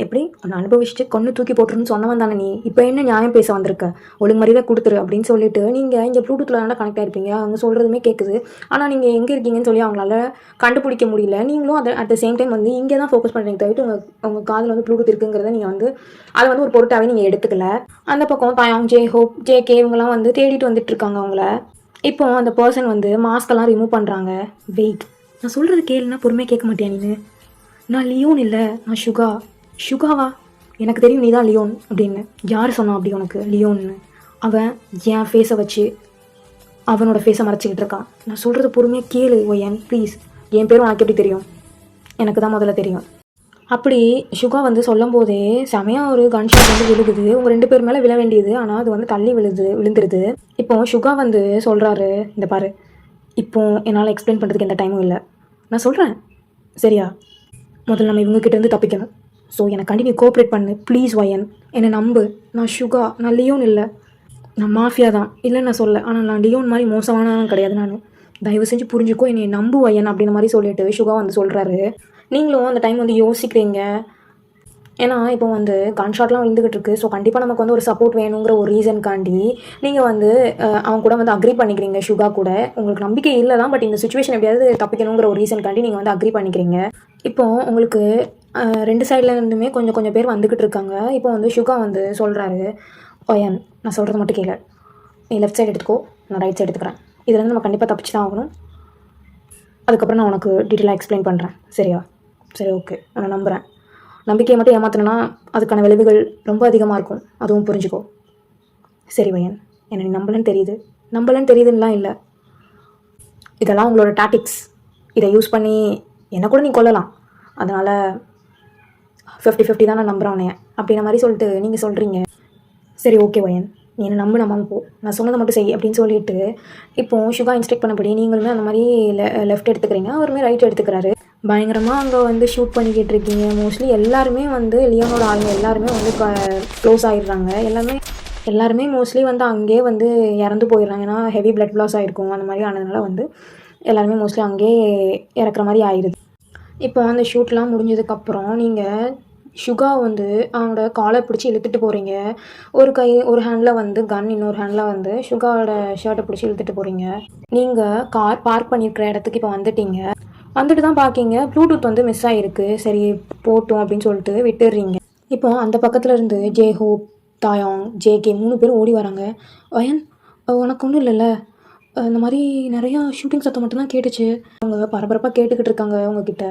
A: எப்படி உன்னை அனுபவிச்சுட்டு கொன்று தூக்கி போட்டுருன்னு சொன்னவன் தானே நீ, இப்போ என்ன நியாயம் பேச வந்திருக்க? ஒழுங்கு மாதிரி தான் கொடுத்துரு அப்படின்னு சொல்லிட்டு நீங்கள் இங்கே ப்ளூடூத்தில் தானே கனெக்ட் ஆகிருப்பீங்க, அவங்க சொல்கிறதுமே கேட்குது. ஆனால் நீங்கள் எங்கே இருக்கீங்கன்னு சொல்லி அவங்களால கண்டுபிடிக்க முடியல. நீங்களும் அதை அட் த சேம் டைம் வந்து இங்கே தான் ஃபோக்கஸ் பண்ணுறீங்க தவிர்த்து உங்கள் காதில் வந்து ப்ளூடூத் இருக்குங்கிறத நீங்கள் வந்து அதை வந்து ஒரு பொருட்டாகவே நீங்கள் எடுத்துக்கல. அந்த பக்கம் தயாங், ஜேஹோப், ஜேகே இவங்கெல்லாம் வந்து தேடிட்டு வந்துட்டு இருக்காங்க அவங்கள. இப்போ அந்த பர்சன் வந்து மாஸ்கெல்லாம் ரிமூவ் பண்ணுறாங்க. வெயிட், நான் சொல்கிறது கேளுன்னா பொறுமையாக கேட்க மாட்டியா நீ? நான் லியோன் இல்லை, நான் ஷுகாவா? எனக்கு தெரியும் நீ தான் லியோன் அப்படின்னு. யார் சொன்னான் அப்படி உனக்கு லியோன்னு? அவன் என் ஃபேஸை வச்சு அவனோட ஃபேஸை மறைச்சிக்கிட்டு இருக்கான். நான் சொல்கிறது பொறுமையாக கேளு ஒயன் ப்ளீஸ். என் பேரும் உனக்கு எப்படி தெரியும்? எனக்கு தான் முதல்ல தெரியும். அப்படி ஷுகா வந்து சொல்லும் போதே செமையாக ஒரு கன்ஷாட் வந்து விழுகுது. உங்கள் 2 பேர் மேலே விழ வேண்டியது, ஆனால் அது வந்து தள்ளி விழுந்துருது. இப்போ ஷுகா வந்து சொல்கிறாரு, இந்த பாரு, இப்போ என்னால் எக்ஸ்பிளைன் பண்ணுறதுக்கு எந்த டைமும் இல்லை, நான் சொல்கிறேன் சரியா? முதல்ல நம்ம இவங்ககிட்டேருந்து தப்பிக்கணும். ஸோ எனக்கு கண்டினியூ கோஆப்ரேட் பண்ணு ப்ளீஸ் ஒயன், என்னை நம்பு. நான் ஷுகா, நான் லியோன் இல்லை, நான் மாஃபியா தான் இல்லைன்னு நான் சொல்ல, ஆனால் நான் லியோன் மாதிரி மோசமானவன் கிடையாது. நான் தயவு செஞ்சு புரிஞ்சுக்கோ, என்னை நம்பு ஒயன் அப்படின்ற மாதிரி சொல்லிட்டு ஷுகா வந்து சொல்கிறாரு. நீங்களும் அந்த டைம் வந்து யோசிக்கிறீங்க. ஏன்னா இப்போ வந்து கன்ஷாட்லாம் விழுந்துக்கிட்டு இருக்குது. ஸோ கண்டிப்பாக நமக்கு வந்து ஒரு சப்போர்ட் வேணுங்கிற ஒரு ரீசன்காண்டி நீங்கள் வந்து அவங்க கூட வந்து அக்ரி பண்ணிக்கிறீங்க. ஷுகா கூட உங்களுக்கு நம்பிக்கை இல்லை தான், பட் இந்த சுச்சுவேஷன் எப்படியாவது தப்பிக்கணுங்கிற ஒரு ரீசன்காண்டி நீங்கள் வந்து அக்ரி பண்ணிக்கிறீங்க. இப்போது உங்களுக்கு 2 சைடில் இருந்துமே கொஞ்சம் பேர் வந்துக்கிட்டு இருக்காங்க. இப்போ வந்து ஷுகா வந்து சொல்கிறாரு, ஒயன் நான் சொல்கிறது மட்டும் கேளு, நீ லெஃப்ட் சைடு எடுத்துக்கோ, நான் ரைட் சைடு எடுத்துக்கிறேன். இதுலேருந்து நம்ம கண்டிப்பாக தப்பிச்சு தான் ஆகணும். அதுக்கப்புறம் நான் உனக்கு டீட்டெயிலாக எக்ஸ்பிளைன் பண்ணுறேன் சரியா? சரி ஓகே, நான் நம்புகிறேன். நம்பிக்கையை மட்டும் ஏமாத்தினா அதுக்கான விளைவுகள் ரொம்ப அதிகமாக இருக்கும், அதுவும் புரிஞ்சுக்கோ. சரி ஒயன், என்னை நீ நம்பலன்னு தெரியுதுன்னெலாம் இல்லை, இதெல்லாம் உங்களோட டாக்டிக்ஸ். இதை யூஸ் பண்ணி என்னை கூட நீ கொல்லலாம், அதனால் 50-50 தான் நான் நம்புகிறேன் உன்னைய அப்படின்ற மாதிரி சொல்லிட்டு நீங்கள் சொல்கிறீங்க. சரி ஓகே ஒயன், நீ என்னை நம்பாமல் போ, நான் சொன்னதை மட்டும் செய் அப்படின்னு சொல்லிட்டு இப்போது ஷுகா இன்ஸ்ட்ரக்ட் பண்ணபடி நீங்களுமே அந்த மாதிரி லெஃப்ட் எடுத்துக்கிறீங்க, அவருமே ரைட் எடுத்துக்கிறாரு. பயங்கரமாக அங்கே வந்து ஷூட் பண்ணிக்கிட்டு இருக்கீங்க. மோஸ்ட்லி எல்லாருமே வந்து லியோனோட ஆளுங்க எல்லாருமே வந்து க்ளோஸ் ஆகிடுறாங்க. எல்லாருமே மோஸ்ட்லி வந்து அங்கேயே வந்து இறந்து போயிடுறாங்க. ஏன்னா ஹெவி பிளட் லாஸ் ஆகிருக்கும். அந்த மாதிரி ஆனதுனால வந்து எல்லாருமே மோஸ்ட்லி அங்கேயே இறக்குற மாதிரி ஆயிடுது. இப்போ அந்த ஷூட்லாம் முடிஞ்சதுக்கப்புறம் நீங்கள் ஷுகா வந்து அவனோட காலை பிடிச்சி இழுத்துட்டு போகிறீங்க. ஒரு ஹேண்டில் வந்து கன், இன்னொரு ஹேண்டில் வந்து ஷுகாவோட ஷர்ட்டை பிடிச்சி இழுத்துட்டு போகிறீங்க. நீங்கள் கார் பார்க் பண்ணியிருக்கிற இடத்துக்கு இப்போ வந்துட்டு தான் பார்க்கிங்க ப்ளூடூத் வந்து மிஸ் ஆகிருக்கு. சரி போட்டோம் அப்படின்னு சொல்லிட்டு விட்டுடுறீங்க. இப்போ அந்த பக்கத்துல இருந்து ஜே ஹோப், தாயாங், ஜேகே 3 பேரும் ஓடி வராங்க. "வயன், உனக்கு ஒன்றும் இல்லைல்ல? இந்த மாதிரி நிறையா ஷூட்டிங் சத்தம் மட்டும்தான் கேட்டுச்சு." அவங்க பரபரப்பாக கேட்டுக்கிட்டு இருக்காங்க உங்ககிட்ட.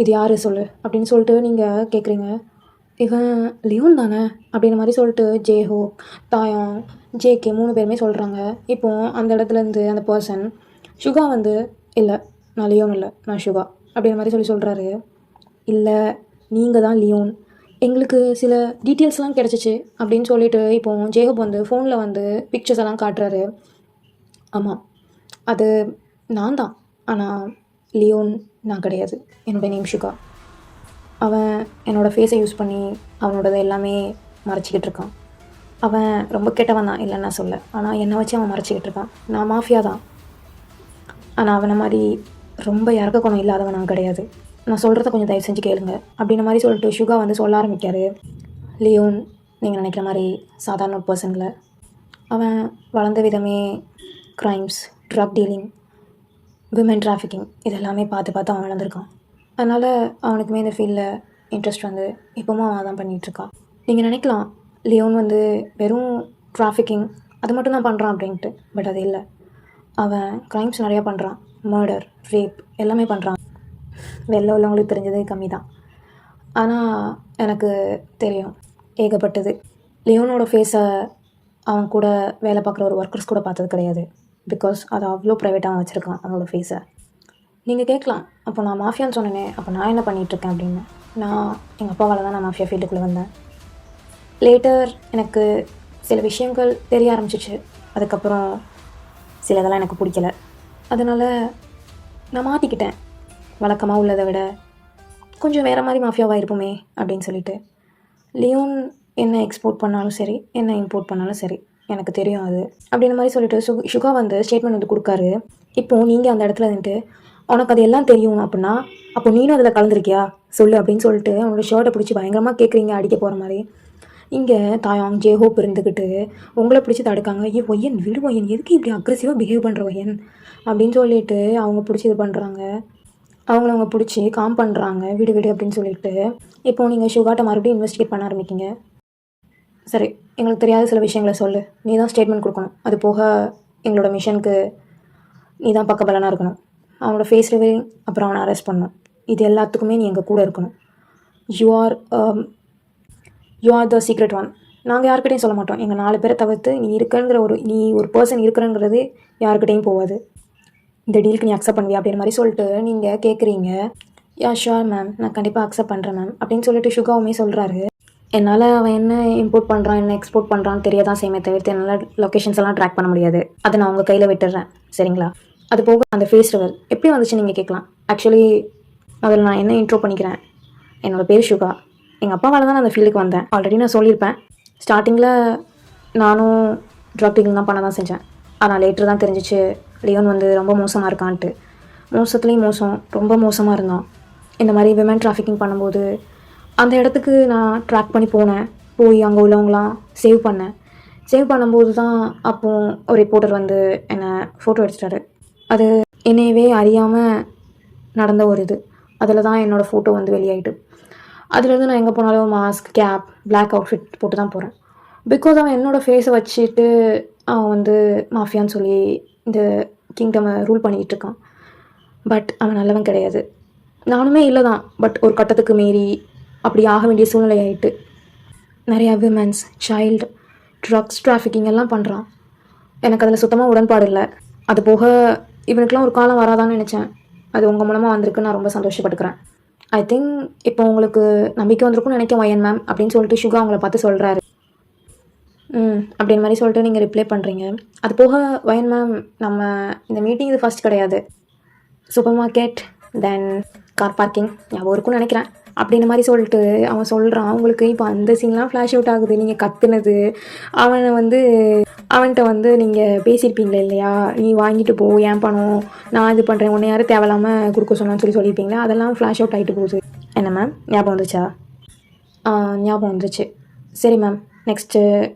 A: "இது யார் சொல்லு?" அப்படின்னு சொல்லிட்டு நீங்கள் கேட்குறீங்க. "இவன் லியோன் தானே?" அப்படின்ற மாதிரி சொல்லிட்டு ஜே ஹோப், தாயாங், ஜேகே 3 பேருமே சொல்கிறாங்க. இப்போது அந்த இடத்துலேருந்து அந்த பர்சன் சுகா வந்து, "இல்லை, நான் லியோன் இல்லை, நான் சுகா" அப்படின்ற மாதிரி சொல்கிறாரு. "இல்லை, நீங்கள் தான் லியோன். எங்களுக்கு சில டீட்டெயில்ஸ்லாம் கிடச்சிச்சு" அப்படின்னு சொல்லிட்டு இப்போது ஜேஹப் வந்து ஃபோனில் வந்து பிக்சர்ஸ் எல்லாம் காட்டுறாரு. "ஆமாம், அது நான் தான். ஆனால் லியோன் நான் கிடையாது. என்னோடய நேம் சுகா. அவன் என்னோடய ஃபேஸை யூஸ் பண்ணி அவனோடது எல்லாமே மறைச்சிக்கிட்டு இருக்கான். அவன் ரொம்ப கெட்டவன் தான், இல்லைன்னு நான் சொல்ல. ஆனால் என்னை வச்சு அவன் மறைச்சிக்கிட்டு இருக்கான். நான் மாஃபியா தான். ஆனால் அவனை மாதிரி ரொம்ப இறக்க குணம் இல்லாதவன் நான் கிடையாது. நான் சொல்கிறத கொஞ்சம் தயவு செஞ்சு கேளுங்க" அப்படின்ற மாதிரி சொல்லிட்டு சுகா வந்து சொல்ல ஆரம்பிக்காரு. "லியோன் நீங்கள் நினைக்கிற மாதிரி சாதாரண பர்சன் இல்லை. அவன் வளர்ந்த விதமே crimes, drug dealing, women trafficking இதெல்லாமே பார்த்து பார்த்து அவன் வளர்ந்துருக்கான். அதனால் அவனுக்குமே இந்த ஃபீல்டில் இன்ட்ரெஸ்ட் வந்து இப்போவும் அவன் தான் பண்ணிகிட்ருக்கான். நீங்கள் நினைக்கலாம் லியோன் வந்து வெறும் டிராஃபிக்கிங் அது மட்டும் தான் பண்ணுறான் அப்படின்ட்டு. பட் அது இல்லை. அவன் க்ரைம்ஸ் நிறையா பண்ணுறான். மர்டர், ரேப் எல்லாமே பண்ணுறான். வெளில உள்ளவங்களுக்கு தெரிஞ்சது கம்மி தான். ஆனால் எனக்கு தெரியும் ஏகப்பட்டது. லியோனோட ஃபேஸை அவன் கூட வேலை பார்க்குற ஒரு ஒர்க்கர்ஸ் கூட பார்த்தது கிடையாது. பிகாஸ் அது அவ்வளோ ப்ரைவேட்டாக அவன் வச்சுருக்கான் அவனோட ஃபேஸை. நீங்கள் கேட்கலாம், அப்போ நான் மாஃபியான்னு சொன்னேனே, அப்போ நான் என்ன பண்ணிகிட்ருக்கேன் அப்படின்னு. நான் எங்கள் அப்பாவால் தான் நான் மாஃபியா ஃபீல்டுக்குள்ளே வந்தேன். லேட்டர் எனக்கு சில விஷயங்கள் தெரிய ஆரம்பிச்சிச்சு. அதுக்கப்புறம் சிலதெல்லாம் எனக்கு பிடிக்கல. அதனால் நான் மாற்றிக்கிட்டேன். வழக்கமாக உள்ளதை விட கொஞ்சம் வேறு மாதிரி மாஃபியாவாக இருப்போமே அப்படின்னு சொல்லிட்டு. லியோன் என்ன எக்ஸ்போர்ட் பண்ணாலும் சரி, என்ன இம்போர்ட் பண்ணாலும் சரி, எனக்கு தெரியும் அது அப்படின்ற மாதிரி சொல்லிட்டு சுகா வந்து ஸ்டேட்மெண்ட் வந்து கொடுக்காரு. இப்போது நீங்கள் அந்த இடத்துல இருந்துட்டு உனக்கு அது எல்லாம் தெரியும் அப்படின்னா அப்போ நீனும் அதில் கலந்துருக்கியா சொல்லு அப்படின்னு சொல்லிட்டு அவனோட ஷர்ட்டை பிடிச்சி பயங்கரமாக கேட்குறீங்க, அடிக்க போகிற மாதிரி. இங்கே தாயாங், ஜேஹோப் இருந்துக்கிட்டு உங்களை பிடிச்சி தடுக்காங்க. ஒய்யன் விடு ஒய்யன், எதுக்கு இப்படி அக்ரெசிவாக பிஹேவ் பண்ணுற ஒய்யன் அப்படின்னு சொல்லிட்டு அவங்க பிடிச்சி இது பண்ணுறாங்க. அவங்க பிடிச்சி காம் பண்ணுறாங்க. விடு விடு அப்படின்னு சொல்லிட்டு இப்போது நீங்கள் சுகாட்டை மறுபடியும் இன்வெஸ்டிகேட் பண்ண ஆரம்பிக்கிங்க. "சரி, எங்களுக்கு தெரியாத சில விஷயங்களை சொல்லு. நீ தான் ஸ்டேட்மெண்ட் கொடுக்கணும். அது போக எங்களோட மிஷனுக்கு நீ தான் பக்கபலனாக இருக்கணும். அவனோட ஃபேஸ் ரிவீலிங், அப்புறம் அவனை அரெஸ்ட் பண்ணணும். இது எல்லாத்துக்குமே நீ எங்கள் கூட இருக்கணும். You are the secret one. நாங்கள் யாருக்கிட்டையும் சொல்ல மாட்டோம். எங்கள் 4 பேரை தவிர்த்து நீ ஒரு பர்சன் இருக்கிறங்கிறது யாருக்கிட்டையும் போகாது. இந்த டீலுக்கு நீ அக்செப்ட் பண்ணுவியா அப்படின்ற மாதிரி சொல்லிட்டு நீங்கள் கேட்குறீங்க. "யா ஷுர் மேம், நான் கண்டிப்பாக அக்செப்ட் பண்ணுறேன் மேம்" அப்படின்னு சொல்லிட்டு சுகாவுமே சொல்கிறாரு. "என்னால் அவன் என்ன இம்போர்ட் பண்ணுறான், என்ன எக்ஸ்போர்ட் பண்ணுறான்னு தெரிய தான் செய்யுமே தவிர்த்து என்னால் லொக்கேஷன்ஸ் எல்லாம் ட்ராக் பண்ண முடியாது. அதை நான் உங்கள் கையில் விட்டுடுறேன், சரிங்களா? அது போக அந்த ஃபேஸ் ரிவல் எப்படி வந்துச்சு நீங்கள் கேட்கலாம். ஆக்சுவலி அதில் நான் என்ன இன்ட்ரோ பண்ணிக்கிறேன். என்னோடய பேர் சுகா. எங்கள் அப்பாவால் தான் நான் அந்த ஃபீல்டுக்கு வந்தேன். ஆல்ரெடி நான் சொல்லியிருப்பேன். ஸ்டார்டிங்கில் நானும் ட்ரக் டீலிங் தான் பண்ண தான் செஞ்சேன். ஆனால் லேட்டர் தான் தெரிஞ்சிச்சு லியோன் வந்து ரொம்ப மோசமாக இருக்கான்ட்டு. மோசத்துலேயும் மோசம், ரொம்ப மோசமாக இருந்தான். இந்த மாதிரி விமன் டிராஃபிக்கிங் பண்ணும்போது அந்த இடத்துக்கு நான் ட்ராக் பண்ணி போய் அங்கே உள்ளவங்களாம் சேவ் பண்ணேன். சேவ் பண்ணும்போது தான் அப்போது ஒரு ரிப்போர்ட்டர் வந்து என்னை ஃபோட்டோ எடுத்துட்டாரு. அது என்னையவே அறியாமல் நடந்த ஒரு இது. அதில் தான் என்னோடய ஃபோட்டோ வந்து வெளியாயிட்டு. அதுலேருந்து நான் எங்கே போனாலும் மாஸ்க், கேப், பிளாக் அவுட்ஃபிட் போட்டு தான் போகிறேன். பிகாஸ் அவன் என்னோடய ஃபேஸை வச்சுட்டு அவன் வந்து மாஃபியான்னு சொல்லி இந்த கிங்டமை ரூல் பண்ணிக்கிட்டு இருக்கான். பட் அவன் நல்லவன் கிடையாது. நானுமே இல்லை தான். பட் ஒரு கட்டத்துக்கு மீறி அப்படி ஆக வேண்டிய சூழ்நிலை ஆகிட்டு நிறையா விமென்ஸ், சைல்டு, ட்ரக்ஸ் டிராஃபிக்கிங் எல்லாம் பண்ணுறான். எனக்கு அதில் சுத்தமாக உடன்பாடு இல்லை. அது போக இவனுக்கெலாம் ஒரு காலம் வராதான்னு நினச்சேன். அது உங்கள் மூலமாக வந்திருக்கு. நான் ரொம்ப சந்தோஷப்பட்டுக்கிறேன். ஐ திங்க் இப்போ உங்களுக்கு நம்பிக்கை வந்திருக்குன்னு நினைக்க வயன் மேம் அப்படின்னு சொல்லிட்டு சுகா அவங்கள பார்த்து சொல்கிறாரு. அப்படின்ற மாதிரி சொல்லிட்டு நீங்கள் ரிப்ளை பண்ணுறீங்க. அது போக வயன் மேம், நம்ம இந்த மீட்டிங் இது ஃபஸ்ட் கிடையாது. சூப்பர் மார்க்கெட், தென் கார் பார்க்கிங் ஞாபகம் இருக்குன்னு நினைக்கிறேன். அப்படின்ற மாதிரி சொல்லிட்டு அவன் சொல்கிறான். அவங்களுக்கு இப்போ அந்த சீன்லாம் ஃப்ளாஷ் அவுட் ஆகுது. நீங்கள் கத்துனது, அவன்கிட்ட வந்து நீங்கள் பேசியிருப்பீங்களே இல்லையா, "நீ வாங்கிட்டு போ, ஏன் பணம், நான் இது பண்ணுறேன், உன்னை யாரும் தேவையில்லாமல் கொடுக்க சொன்னான்னு சொல்லியிருப்பீங்களா." அதெல்லாம் ஃப்ளாஷ் அவுட் ஆகிட்டு போகுது. என்ன மேம், ஞாபகம் வந்துச்சா? ஞாபகம் வந்துச்சு. சரி மேம், நெக்ஸ்ட்டு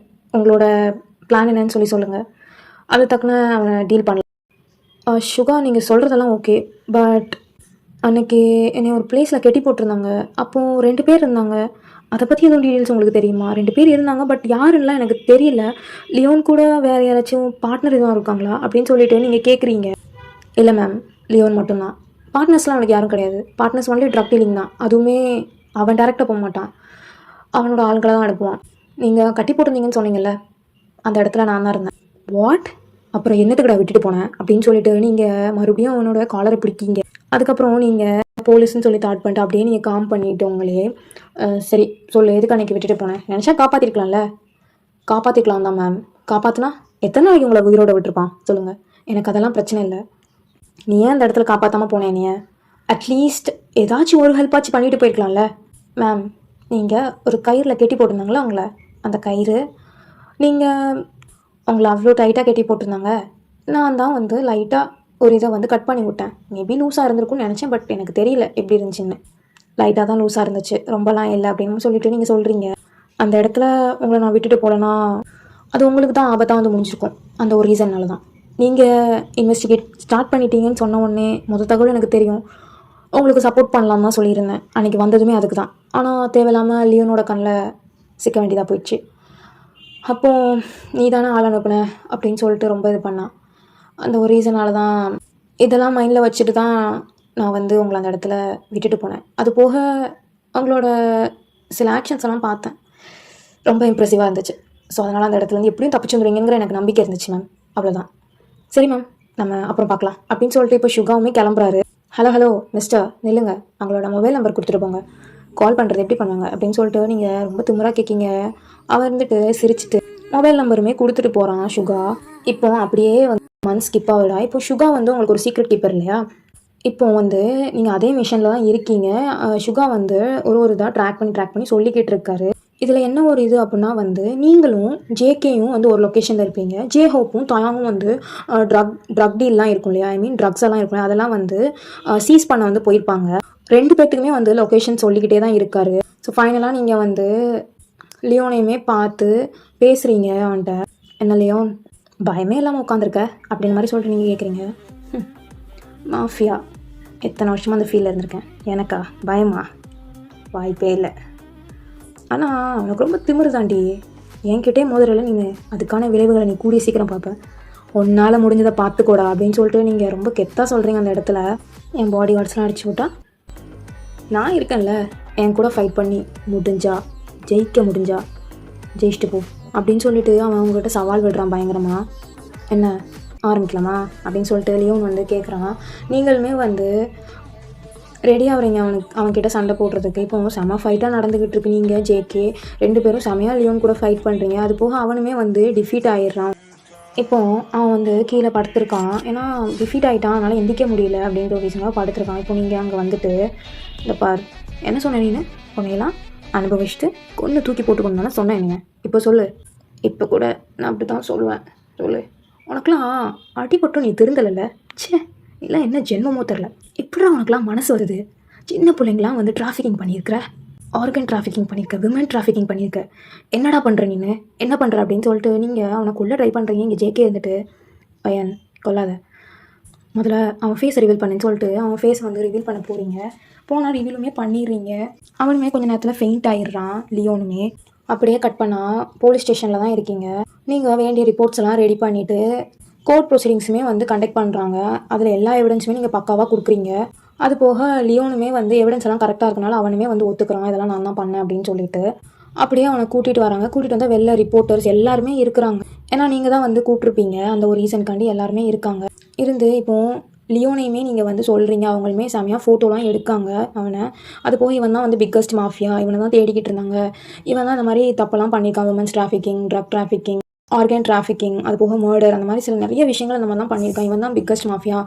A: உங்களோட பிளான் என்னன்னு சொல்லுங்கள். அது தக்கன அவனை டீல் பண்ணலாம். சுகா, நீங்கள் சொல்கிறதெல்லாம் ஓகே. பட் அன்றைக்கி என்னை ஒரு பிளேஸில் கெட்டி போட்டிருந்தாங்க. அப்போது 2 பேர் இருந்தாங்க. அதை பற்றி எதுவும் டீட்டெயில்ஸ் உங்களுக்கு தெரியுமா? 2 பேர் இருந்தாங்க, பட் யாருன்னுலாம் எனக்கு தெரியல. லியோன் கூட வேறு யாராச்சும் பார்ட்னர் எதுவும் இருக்காங்களா அப்படின்னு சொல்லிட்டு நீங்கள் கேட்குறீங்க. இல்லை மேம், லியோன் மட்டும்தான். பார்ட்னர்ஸ்லாம் அவனுக்கு யாரும் கிடையாது. பார்ட்னர்ஸ் ஒன்லி ட்ரக் டீலிங் தான். அதுவுமே அவன் டேரெக்டாக போக மாட்டான், அவனோட ஆள்களை தான் அனுப்புவான். நீங்கள் கட்டி போட்டிருந்தீங்கன்னு சொன்னீங்கல்ல, அந்த இடத்துல நான் தான் இருந்தேன். வாட்? அப்புறம் என்னத்துக்கடா விட்டுட்டு போனேன் அப்படின்னு சொல்லிட்டு நீங்கள் மறுபடியும் அவனோட காலரை பிடிக்கிங்க. அதுக்கப்புறம் நீங்கள் போலீஸ்ன்னு சொல்லி தாட் பண்ணிட்டு அப்படியே நீங்கள் காம் பண்ணிவிட்டு உங்களே சரி சொல்லு, எதுக்கு அன்றைக்கி விட்டுட்டு போனேன்? நினச்சா காப்பாற்றிருக்கலாம்ல. காப்பாற்றிக்கலாம் தான் மேம். காப்பாற்றினா எத்தனை நாளைக்கு உங்களை உயிரோட விட்டுருப்பான் சொல்லுங்கள்? எனக்கு அதெல்லாம் பிரச்சனை இல்லை. நீ ஏன் அந்த இடத்துல காப்பாற்றாமல் போனேன்? நீ அட்லீஸ்ட் ஏதாச்சும் ஒரு ஹெல்ப்பாச்சும் பண்ணிட்டு போயிருக்கலாம்ல. மேம், நீங்கள் ஒரு கயிறில் கெட்டி போட்டிருந்தாங்களா அவங்கள? அந்த கயிறு நீங்கள் அவங்கள அவ்வளோ டைட்டாக கெட்டி போட்டிருந்தாங்க. நான் தான் வந்து லைட்டாக ஒரு இதை வந்து கட் பண்ணி விட்டேன். மேபி லூஸாக இருந்திருக்கும்னு நினச்சேன், பட் எனக்கு தெரியல எப்படி இருந்துச்சுன்னு. லைட்டாக தான் லூஸாக இருந்துச்சு, ரொம்பலாம் இல்லை அப்படின்னு சொல்லிட்டு நீங்கள் சொல்கிறீங்க. அந்த இடத்துல உங்களை நான் விட்டுட்டு போகலன்னா அது உங்களுக்கு தான் ஆபத்தாக வந்து முடிஞ்சிருக்கும். அந்த ஒரு ரீசன்னால தான். நீங்கள் இன்வெஸ்டிகேட் ஸ்டார்ட் பண்ணிட்டீங்கன்னு சொன்ன உடனே தகவல் எனக்கு தெரியும். உங்களுக்கு சப்போர்ட் பண்ணலாம் தான் சொல்லியிருந்தேன். அன்றைக்கி வந்ததுமே அதுக்கு தான். ஆனால் தேவையில்லாமல் லியோனோட கண்ணில் சிக்க வேண்டியதாக போயிடுச்சு. அப்போது நீ தானே ஆள் அனுப்புன அப்படின்னு சொல்லிட்டு ரொம்ப இது பண்ணான். அந்த ஒரு ரீசனால தான் இதெல்லாம் மைண்டில் வச்சுட்டு தான் நான் வந்து உங்களை அந்த இடத்துல விட்டுட்டு போனேன். அது போக அவங்களோட சில ஆக்ஷன்ஸ் எல்லாம் பார்த்தேன், ரொம்ப இம்ப்ரெசிவாக இருந்துச்சு. ஸோ அதனால் அந்த இடத்துல வந்து எப்படியும் தப்பிச்சு வந்துடுவீங்கிற எனக்கு நம்பிக்கை இருந்துச்சு மேம். அவ்வளோதான். சரி மேம், நம்ம அப்புறம் பார்க்கலாம் அப்படின்னு சொல்லிட்டு இப்போ சுகாவுமே கிளம்புறாரு. ஹலோ மிஸ்டர், நில்லுங்க, அவங்களோட மொபைல் நம்பர் கொடுத்துட்டு போங்க, கால் பண்ணுறது எப்படி பண்ணுவாங்க அப்படின்னு சொல்லிட்டு நீங்கள் ரொம்ப திமிராக கேட்கிங்க. அவன் இருந்துட்டு சிரிச்சிட்டு மொபைல் நம்பருமே கொடுத்துட்டு போகிறான் சுகா. இப்போ அப்படியே வந்து மந்த் ஸ்கிப் ஆகுடா. இப்போ சுகா வந்து உங்களுக்கு ஒரு சீக்ரெட் கீப்பர் இல்லையா? இப்போ வந்து நீங்கள் அதே மிஷனில் தான் இருக்கீங்க. சுகா வந்து ஒரு இதாக ட்ராக் பண்ணி சொல்லிக்கிட்டு இருக்காரு. இதில் என்ன ஒரு இது அப்படின்னா வந்து நீங்களும் ஜேகேயும் வந்து ஒரு லொக்கேஷனில் இருப்பீங்க. ஜே ஹோப்பும் தாயாவும் வந்து ட்ரக் டீல்லாம் இருக்கும் இல்லையா, ஐ மீன் ட்ரக்ஸ் எல்லாம் இருக்கும், அதெல்லாம் வந்து சீஸ் பண்ண வந்து போயிருப்பாங்க. 2 பேர்த்துக்குமே வந்து லொக்கேஷன் சொல்லிக்கிட்டே தான் இருக்காரு. ஸோ ஃபைனலாக நீங்கள் வந்து லியோனையுமே பார்த்து பேசுகிறீங்க அவன்கிட்ட. என்ன லியோன், பயமே இல்லாமல் உட்காந்துருக்க அப்படின்னு மாதிரி சொல்லிட்டு நீங்கள் கேட்குறீங்க. மாஃபியா, எத்தனை வருஷமாக அந்த ஃபீலில் இருந்திருக்கேன். எனக்கா பயமா? வாய்ப்பே இல்லை. ஆனால் உனக்கு ரொம்ப திமிரு தாண்டி. என்கிட்டே மோதிரல நீ அதுக்கான விளைவுகளை நீ கூடிய சீக்கிரம் பார்ப்பேன். உன்னால் முடிஞ்சதை பார்த்துக்கூடா அப்படின்னு சொல்லிட்டு நீங்கள் ரொம்ப கெத்தாக சொல்கிறீங்க. அந்த இடத்துல என் பாடி வார்ட்ஸ்லாம் அடிச்சு விட்டா நான் இருக்கேன்ல, என் கூட ஃபைட் பண்ணி ஜெயிக்க முடிஞ்சா ஜெயிச்சுட்டு போ அப்படின்னு சொல்லிட்டு அவன் அவங்ககிட்ட சவால் விடுறான் பயங்கரமாக. என்ன ஆரம்பிக்கலாமா அப்படின்னு சொல்லிட்டு லியோன் வந்து கேட்குறான். நீங்களுமே வந்து ரெடி ஆகிறீங்க அவன்கிட்ட சண்டை போடுறதுக்கு. இப்போ செம ஃபைட்டாக நடந்துக்கிட்டு இருக்கு. நீங்கள் ஜேகே 2 பேரும் செமையாக லியோன் கூட ஃபைட் பண்ணுறீங்க. அது போக அவனுமே வந்து டிஃபீட் ஆகிடுறான். இப்போது அவன் வந்து கீழே படுத்திருக்கான். ஏன்னா டிஃபீட் ஆகிட்டான், அதனால் எந்திக்க முடியல அப்படின்ற ஒரு ரீசனாக படுத்திருக்கான். இப்போ நீங்கள் அங்கே வந்துட்டு இந்த பார், என்ன சொன்ன நீனு? உன்னையெல்லாம் அனுபவிச்சுட்டு கொண்டு தூக்கி போட்டுக்கொண்டு தானே சொன்னேன். நீங்கள் இப்போ சொல்லு. இப்போ கூட நான் அப்படி தான் சொல்லுவேன். சொல்லு. உனக்கெலாம் அடிபட்டும் நீ திருந்தலைல்ல? சே, இல்லை என்ன ஜென்மமோ தெரில. இப்படி உனக்குலாம் மனசு வருது? சின்ன பிள்ளைங்களாம் வந்து டிராஃபிக்கிங் பண்ணியிருக்கிற, ஆர்கன் டிராஃபிக்கிங் பண்ணியிருக்க, விமன் டிராஃபிக்கிங் பண்ணியிருக்க. என்னடா பண்ணுற நீ? என்ன பண்ணுற அப்படின்னு சொல்லிட்டு நீங்கள் அவனை கொல்ல ட்ரை பண்ணுறீங்க. இங்கே ஜேகே இருந்துட்டு பையன் கொல்லாத, முதல்ல அவன் ஃபேஸை ரிவீல் பண்ணுன்னு சொல்லிட்டு அவன் ஃபேஸ் வந்து ரிவீல் பண்ண போகிறீங்க. போனால் ரிவீலுமே பண்ணிடுறீங்க. அவனுமே கொஞ்சம் நேரத்தில் ஃபெயிண்ட் ஆகிடுறான். லியோனுமே அப்படியே கட் பண்ணால் போலீஸ் ஸ்டேஷனில் தான் இருக்கீங்க. நீங்கள் வேண்டிய ரிப்போர்ட்ஸ் எல்லாம் ரெடி பண்ணிவிட்டு கோர்ட் ப்ரொசீடிங்ஸுமே வந்து கண்டக்ட் பண்ணுறாங்க. அதில் எல்லா எவிடன்ஸுமே நீங்கள் பக்காவாக கொடுக்குறீங்க. அது போக லியோனுமே வந்து எவிடன்ஸ் எல்லாம் கரெக்டாக இருக்கனால அவனுமே வந்து ஒத்துக்கிறான், இதெல்லாம் நான் தான் பண்ணேன் அப்படின்னு சொல்லிட்டு. அப்படியே அவனை கூட்டிகிட்டு வராங்க. கூட்டிகிட்டு வந்தால் வெளில ரிப்போர்ட்டர்ஸ் எல்லாருமே இருக்கிறாங்க. ஏன்னா நீங்கள் தான் வந்து கூப்பிட்ருப்பீங்க, அந்த ஒரு ரீசனுக்காண்டி எல்லாருமே இருக்காங்க. இருந்து இப்போது லியோனையுமே நீங்கள் வந்து சொல்கிறீங்க. அவங்களுமே செமையாக ஃபோட்டோலாம் எடுக்காங்க அவனை. அது போக இவன் தான் வந்து பிக்கஸ்ட் மாஃபியா, இவனை தான் தேடிக்கிட்டு இருந்தாங்க. இவன் தான் இந்த மாதிரி தப்பெல்லாம் பண்ணியிருக்கான். Women's trafficking, drug trafficking, organ trafficking, அது போக மர்டர், அந்த மாதிரி சில நிறைய விஷயங்கள் அந்த மாதிரிலாம் பண்ணியிருக்கான். இவன் தான் பிக்கஸ்ட் மாஃபியா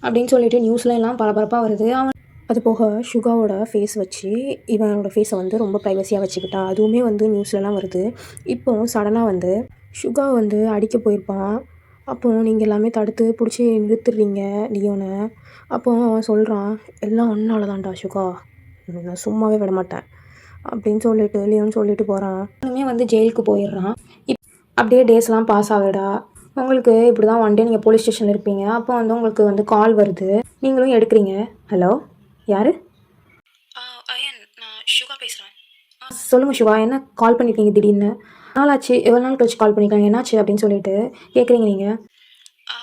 A: அப்படின்னு சொல்லிட்டு நியூஸ்ல எல்லாம் பரபரப்பாக வருது. அவன் அது போக சுகாவோட ஃபேஸ் வச்சு இவனோட ஃபேஸை வந்து ரொம்ப ப்ரைவசியாக வச்சுக்கிட்டா, அதுவுமே வந்து நியூஸ்லலாம் வருது. இப்போது சடனாக வந்து சுகா வந்து அடிக்க போயிருப்பான். அப்போது நீங்கள் எல்லாமே தடுத்து பிடிச்சி நிறுத்துறீங்க லியோனை. அப்போது அவன் சொல்கிறான், எல்லாம் ஒன்றால தான்டா சுகா, நான் சும்மாவே விட மாட்டேன் அப்படின்னு சொல்லிட்டு லியோன் சொல்லிட்டு போகிறான். அவனுமே வந்து ஜெயிலுக்கு போயிடுறான். அப்படியே டேஸ்லாம் பாஸ் ஆகுடா. உங்களுக்கு இப்படி தான் ஒன் டே நீங்கள் போலீஸ் ஸ்டேஷனில் இருப்பீங்க. அப்போ வந்து உங்களுக்கு வந்து கால் வருது, நீங்களும் எடுக்கிறீங்க. ஹலோ, யார்?
B: அயன், நான் சுகா பேசுகிறேன்.
A: சொல்லுங்கள் சிவா, என்ன கால் பண்ணியிருக்கீங்க திடீர்னு? நாளாச்சு, எவ்வளோ நாள் கழிச்சு கால் பண்ணியிருக்காங்க, என்னாச்சு அப்படின்னு சொல்லிட்டு கேட்குறீங்க நீங்கள்.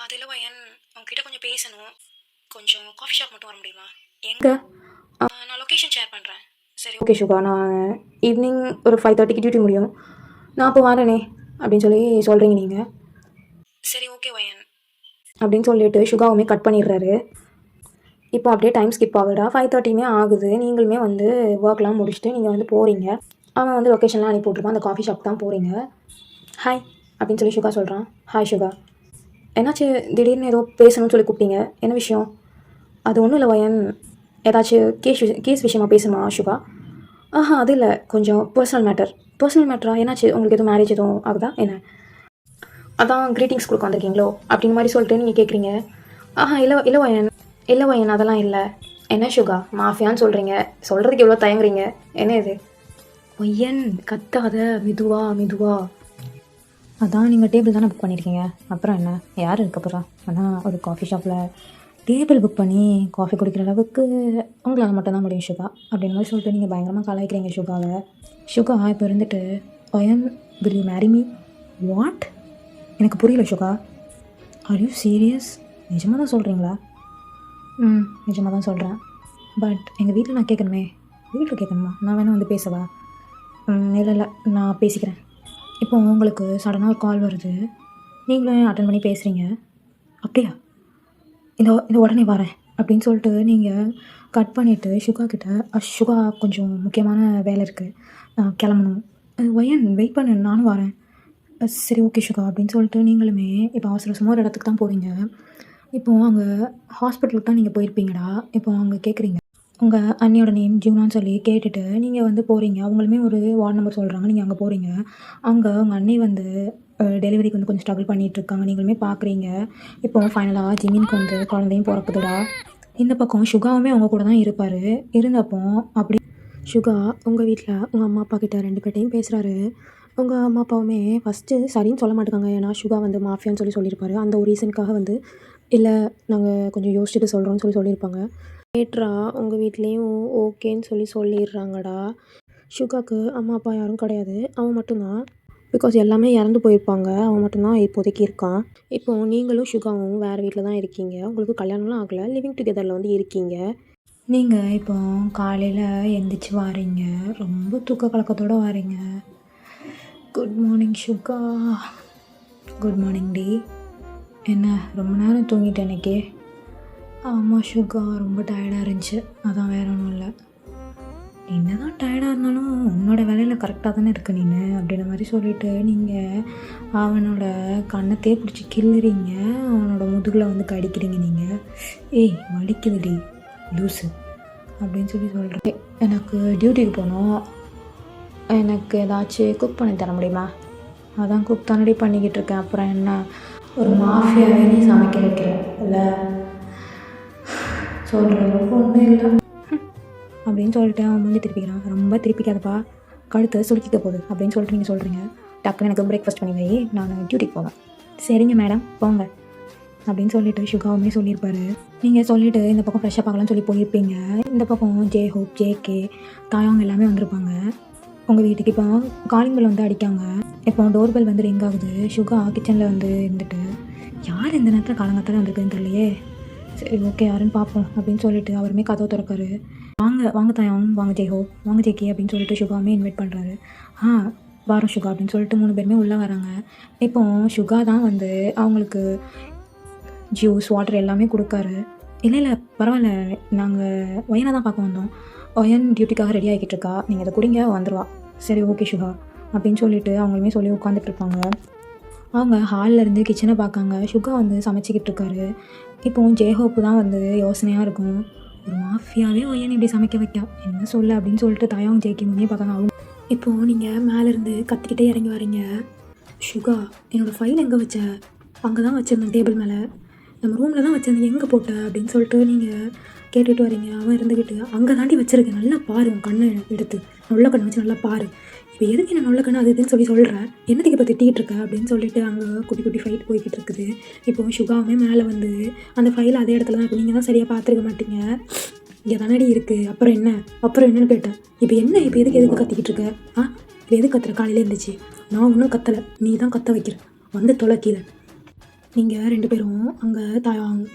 A: அது இல்லை வயன், உங்ககிட்ட கொஞ்சம் பேசணும். கொஞ்சம் காஃபி ஷாப் மட்டும் வர முடியுமா? எங்கே? நான் லொக்கேஷன் ஷேர் பண்ணுறேன். சரி ஓகே சிவா, நான் ஈவினிங் ஒரு 5:30க்கு டியூட்டி முடியும், நான் அப்போ வரேனே அப்படின்னு சொல்லி சொல்கிறீங்க நீங்கள். சரி ஓகே வயன் அப்படின்னு சொல்லிட்டு சுகாவுமே கட் பண்ணிடுறாரு. இப்போ அப்படியே டைம் ஸ்கிப் ஆகுதா, 5:30மே ஆகுது. நீங்களுமே வந்து ஒர்க்லாம் முடிச்சுட்டு நீங்கள் வந்து போகிறீங்க. அவன் வந்து லொக்கேஷன்லாம் அனுப்பி விட்ருப்பான், அந்த காஃபி ஷாப் தான் போகிறீங்க. ஹாய் அப்படின்னு சொல்லி சுகா சொல்கிறான். ஹாய் சுகா, என்னாச்சு திடீர்னு ஏதோ பேசணும்னு சொல்லி கூப்பிட்டீங்க, என்ன விஷயம்? அது ஒன்றும் இல்லை வயன், ஏதாச்சும் கேஸ் விஷயமா பேசுமா சுகா? அது இல்லை, கொஞ்சம் பர்சனல் மேட்டரா? என்னாச்சு, உங்களுக்கு எதுவும் மேரேஜ் எதுவும் ஆகுதா என்ன? அதான் க்ரீட்டிங்ஸ் கொடுக்க வந்திருக்கீங்களோ அப்படின்னு மாதிரி சொல்லிட்டு நீங்கள் கேட்குறீங்க. இல்லை வயன் அதெல்லாம் இல்லை. என்ன சுகா மாஃபியான்னு சொல்கிறீங்க, சொல்கிறதுக்கு எவ்வளோ தயங்குறீங்க, என்ன இது? ஒய்யன் கத்தாத, மெதுவா. அதான் நீங்கள் டேபிள் தானே புக் பண்ணியிருக்கீங்க, அப்புறம் என்ன, யார் இருக்கப்புறம்? ஆனால் ஒரு காஃபி ஷாப்பில் டேபிள் புக் பண்ணி காஃபி குடிக்கிற அளவுக்கு உங்களால் மட்டும்தான் முடியும் சுகா அப்படின்னு மாதிரி சொல்லிட்டு நீங்கள் பயங்கரமாக கலாய்க்கிறீங்க சுகாவை. சுகா இப்போ இருந்துட்டு wine will you marry me? What? எனக்கு புரியல சுகா. Are you serious? நிஜமாக தான் சொல்கிறீங்களா? நிஜமாக தான் சொல்கிறேன். பட் எங்கள் வீட்டில் நான் கேட்கணுமே. வீட்டில் கேட்கணுமா? நான் வேணால் வந்து பேசவா? இல்லை நான் பேசிக்கிறேன். இப்போ உங்களுக்கு சடனாக ஒரு கால் வருது, நீங்களும் அட்டன் பண்ணி பேசுகிறீங்க. அப்படியா? இந்த உடனே வரேன் அப்படின்னு சொல்லிட்டு நீங்கள் கட் பண்ணிவிட்டு சுகா கிட்ட, சுகா கொஞ்சம் முக்கியமான வேலை இருக்குது, நான் கிளம்பணும். ஒயன் வெயிட் பண்ணு, நானும் வரேன். சரி ஓகே சுகா அப்படின்னு சொல்லிட்டு நீங்களுமே இப்போ அவசரமாக ஒரு இடத்துக்கு தான் போகிறீங்க. இப்போது அங்கே ஹாஸ்பிட்டலுக்கு தான் நீங்கள் போயிருப்பீங்கடா. இப்போ அங்கே கேட்குறீங்க, உங்கள் அண்ணியோட நேம் ஜீவனான்னு சொல்லி கேட்டுட்டு நீங்கள் வந்து போகிறீங்க. அவங்களுமே ஒரு வார்டு நம்பர் சொல்கிறாங்க, நீங்கள் அங்கே போகிறீங்க. அங்கே உங்கள் அண்ணி வந்து டெலிவரிக்கு வந்து கொஞ்சம் ஸ்ட்ரகிள் பண்ணிகிட்ருக்காங்க, நீங்களுமே பார்க்குறீங்க. இப்போ ஃபைனலாக ஜிமினுக்கு வந்து குழந்தையும் பிறக்குதுடா. இந்த பக்கம் சுகாவுமே அவங்க கூட தான் இருப்பார். இருந்தப்போ அப்படி சுகா உங்கள் வீட்டில் உங்கள் அம்மா அப்பா கிட்ட 2 பேர்ட்டையும் பேசுகிறாரு. உங்கள் அம்மா அப்பாவுமே ஃபஸ்ட்டு சரின்னு சொல்ல மாட்டாங்க, ஏன்னா சுகா வந்து மாஃபியான்னு சொல்லியிருப்பாரு. அந்த ஒரு ரீசனுக்காக வந்து இல்லை நாங்கள் கொஞ்சம் யோசிச்சுட்டு சொல்கிறோன்னு சொல்லியிருப்பாங்க. கேட்ரா உங்கள் வீட்லேயும் ஓகேன்னு சொல்லிடுறாங்கடா. சுகாவுக்கு அம்மா அப்பா யாரும் கிடையாது, அவன் மட்டும்தான். பிகாஸ் எல்லாமே இறந்து போயிருப்பாங்க, அவன் மட்டும்தான் இப்போதைக்கு இருக்கான். இப்போது நீங்களும் சுகாவும் வேறு வீட்டில் தான் இருக்கீங்க, உங்களுக்கு கல்யாணம்லாம் ஆகலை, லிவிங் டுகெதரில் வந்து இருக்கீங்க. நீங்கள் இப்போ காலையில் எந்திரிச்சு வாரீங்க, ரொம்ப தூக்க கலக்கத்தோடு வாரீங்க. Good morning Suga. Good morning D. என்ன ரொம்ப நேரம் தூங்கிட்டேன் இன்னைக்கு? ஆமாம் சுகா, ரொம்ப டயர்டாக இருந்துச்சு, அதான் வேற ஒன்றும் இல்லை. என்ன தான் டயர்டாக இருந்தாலும் உன்னோட வேலையில் கரெக்டாக தானே இருக்க நீನು அப்படின்ற மாதிரி சொல்லிவிட்டு நீங்கள் அவனோட கண்ணத்தையே பிடிச்சி கிள்ளுறீங்க, அவனோட முதுகில் வந்து கடிக்கிறீங்க. நீங்கள் ஏய் வலிக்குதுடி லூஸு அப்படின்னு சொல்கிறேன். எனக்கு டியூட்டிக்கு போகணும், எனக்கு ஏதாச்சும் குக் பண்ணி தர முடியுமா? அதான் குக் தானடி பண்ணிக்கிட்டு இருக்கேன், அப்புறம் என்ன ஒரு மாஃபியாவே நீ சமைக்க வைக்கிறேன் இல்லை? சொல்கிறதுக்கு ஒன்றும் இல்லை அப்படின்னு சொல்லிட்டு அவன் வந்து திருப்பிக்கிறான். ரொம்ப திருப்பிக்காதப்பா, கழுத்து சுருக்கிக்க போகுது அப்படின்னு சொல்லிட்டு நீங்கள் சொல்கிறீங்க. டக்குன்னு எனக்கு பிரேக்ஃபாஸ்ட் பண்ணி வை, நான் டியூட்டிக்கு போவேன். சரிங்க மேடம் போங்க அப்படின்னு சொல்லிட்டு சுகாவுமே சொல்லியிருப்பாரு. நீங்கள் சொல்லிவிட்டு இந்த பக்கம் ஃப்ரெஷ்ஷாக பார்க்கலாம்னு சொல்லி போயிருப்பீங்க. இந்த பக்கம் ஜேஹோப், ஜேகே, தாயவங்க எல்லாமே வந்திருப்பாங்க உங்கள் வீட்டுக்கு. இப்போ காலிங் பெல் வந்து அடிக்காங்க. இப்போ டோர் பெல் வந்து ரிங் ஆகுது. சுகா கிச்சனில் வந்து இருந்துட்டு யார் இந்த நேரத்தில் காலங்காத்தால வந்திருக்குன்னு தெரியலையே, சரி ஓகே யாருன்னு பார்ப்போம் அப்படின்னு சொல்லிட்டு அவருமே கதவை திறக்காரு. வாங்க தாயம், வாங்க ஜெய்ஹோப், வாங்க ஜேகே அப்படின்னு சொல்லிட்டு சுகாவுமே இன்வைட் பண்ணுறாரு. வாரம் சுகா அப்படின்னு சொல்லிட்டு 3 பேருமே உள்ளே வராங்க. இப்போ சுகா தான் வந்து அவங்களுக்கு ஜூஸ், வாட்டர் எல்லாமே கொடுக்காரு. இல்லை பரவாயில்ல, நாங்கள் ஒயனை தான் பார்க்க வந்தோம், ஒயன் டியூட்டிக்காக ரெடி ஆகிக்கிட்டு இருக்கா, நீங்கள் அதை குடிங்க வந்துடுவா. சரி ஓகே சுகா அப்படின்னு சொல்லிட்டு அவங்களுமே சொல்லி உட்காந்துட்டு இருப்பாங்க. அவங்க ஹாலில் இருந்து கிச்சனை பார்க்காங்க. சுகா வந்து சமைச்சிக்கிட்டு இருக்காரு. இப்போது ஜேஹோப்பு தான் வந்து யோசனையாக இருக்கும், ஒரு மாஃபியாவே ஒயன் இப்படி சமைக்க வைக்கா, என்ன சொல்ல அப்படின்னு சொல்லிட்டு தாயாவும் ஜேக்கியுமே பார்க்காங்க. அவங்க இப்போது நீங்கள் மேலேருந்து கத்திக்கிட்டே இறங்கி வரீங்க. சுகா என்னோடய ஃபைல் எங்கே வச்ச? அங்கே தான் வச்சுருந்தேன், டேபிள் மேலே, நம்ம ரூமில் தான் வச்சுருந்தேன், எங்கே போட்ட அப்படின்னு சொல்லிட்டு நீங்கள் கேட்டுட்டு வரீங்க. அவன் இருந்துக்கிட்டு அங்கே தாண்டி வச்சுருக்கேன், நல்லா பாரு, உன் கண்ணை எடுத்து நொல்ல கண்ணை வச்சு நல்லா பாரு, இப்போ எதுக்கு என்ன நொல்ல கண்ணு அது இதுன்னு சொல்கிறேன், என்னத்துக்கு இப்போ திட்டிகிட்டு இருக்க அப்படின்னு சொல்லிட்டு அங்கே குட்டி ஃபைட் போய்கிட்டு இருக்குது. இப்போது சுகாவுமே மேலே வந்து அந்த ஃபைல் அதே இடத்துல தான் இருக்குது, நீங்கள் தான் சரியாக பார்த்துருக்க மாட்டீங்க. இங்கே தானடி இருக்குது, அப்புறம் என்ன, அப்புறம் என்னன்னு கேட்டேன். இப்போ என்ன, இப்போ எதுக்கு கத்திக்கிட்டு இருக்க? இப்போ எதுக்கு கத்துற? காலையில் இருந்துச்சு நான் ஒன்றும் கத்தலை, நீ தான் கத்த வைக்கிற. வந்து தொலை கீழே. நீங்கள் 2 பேரும் அங்கே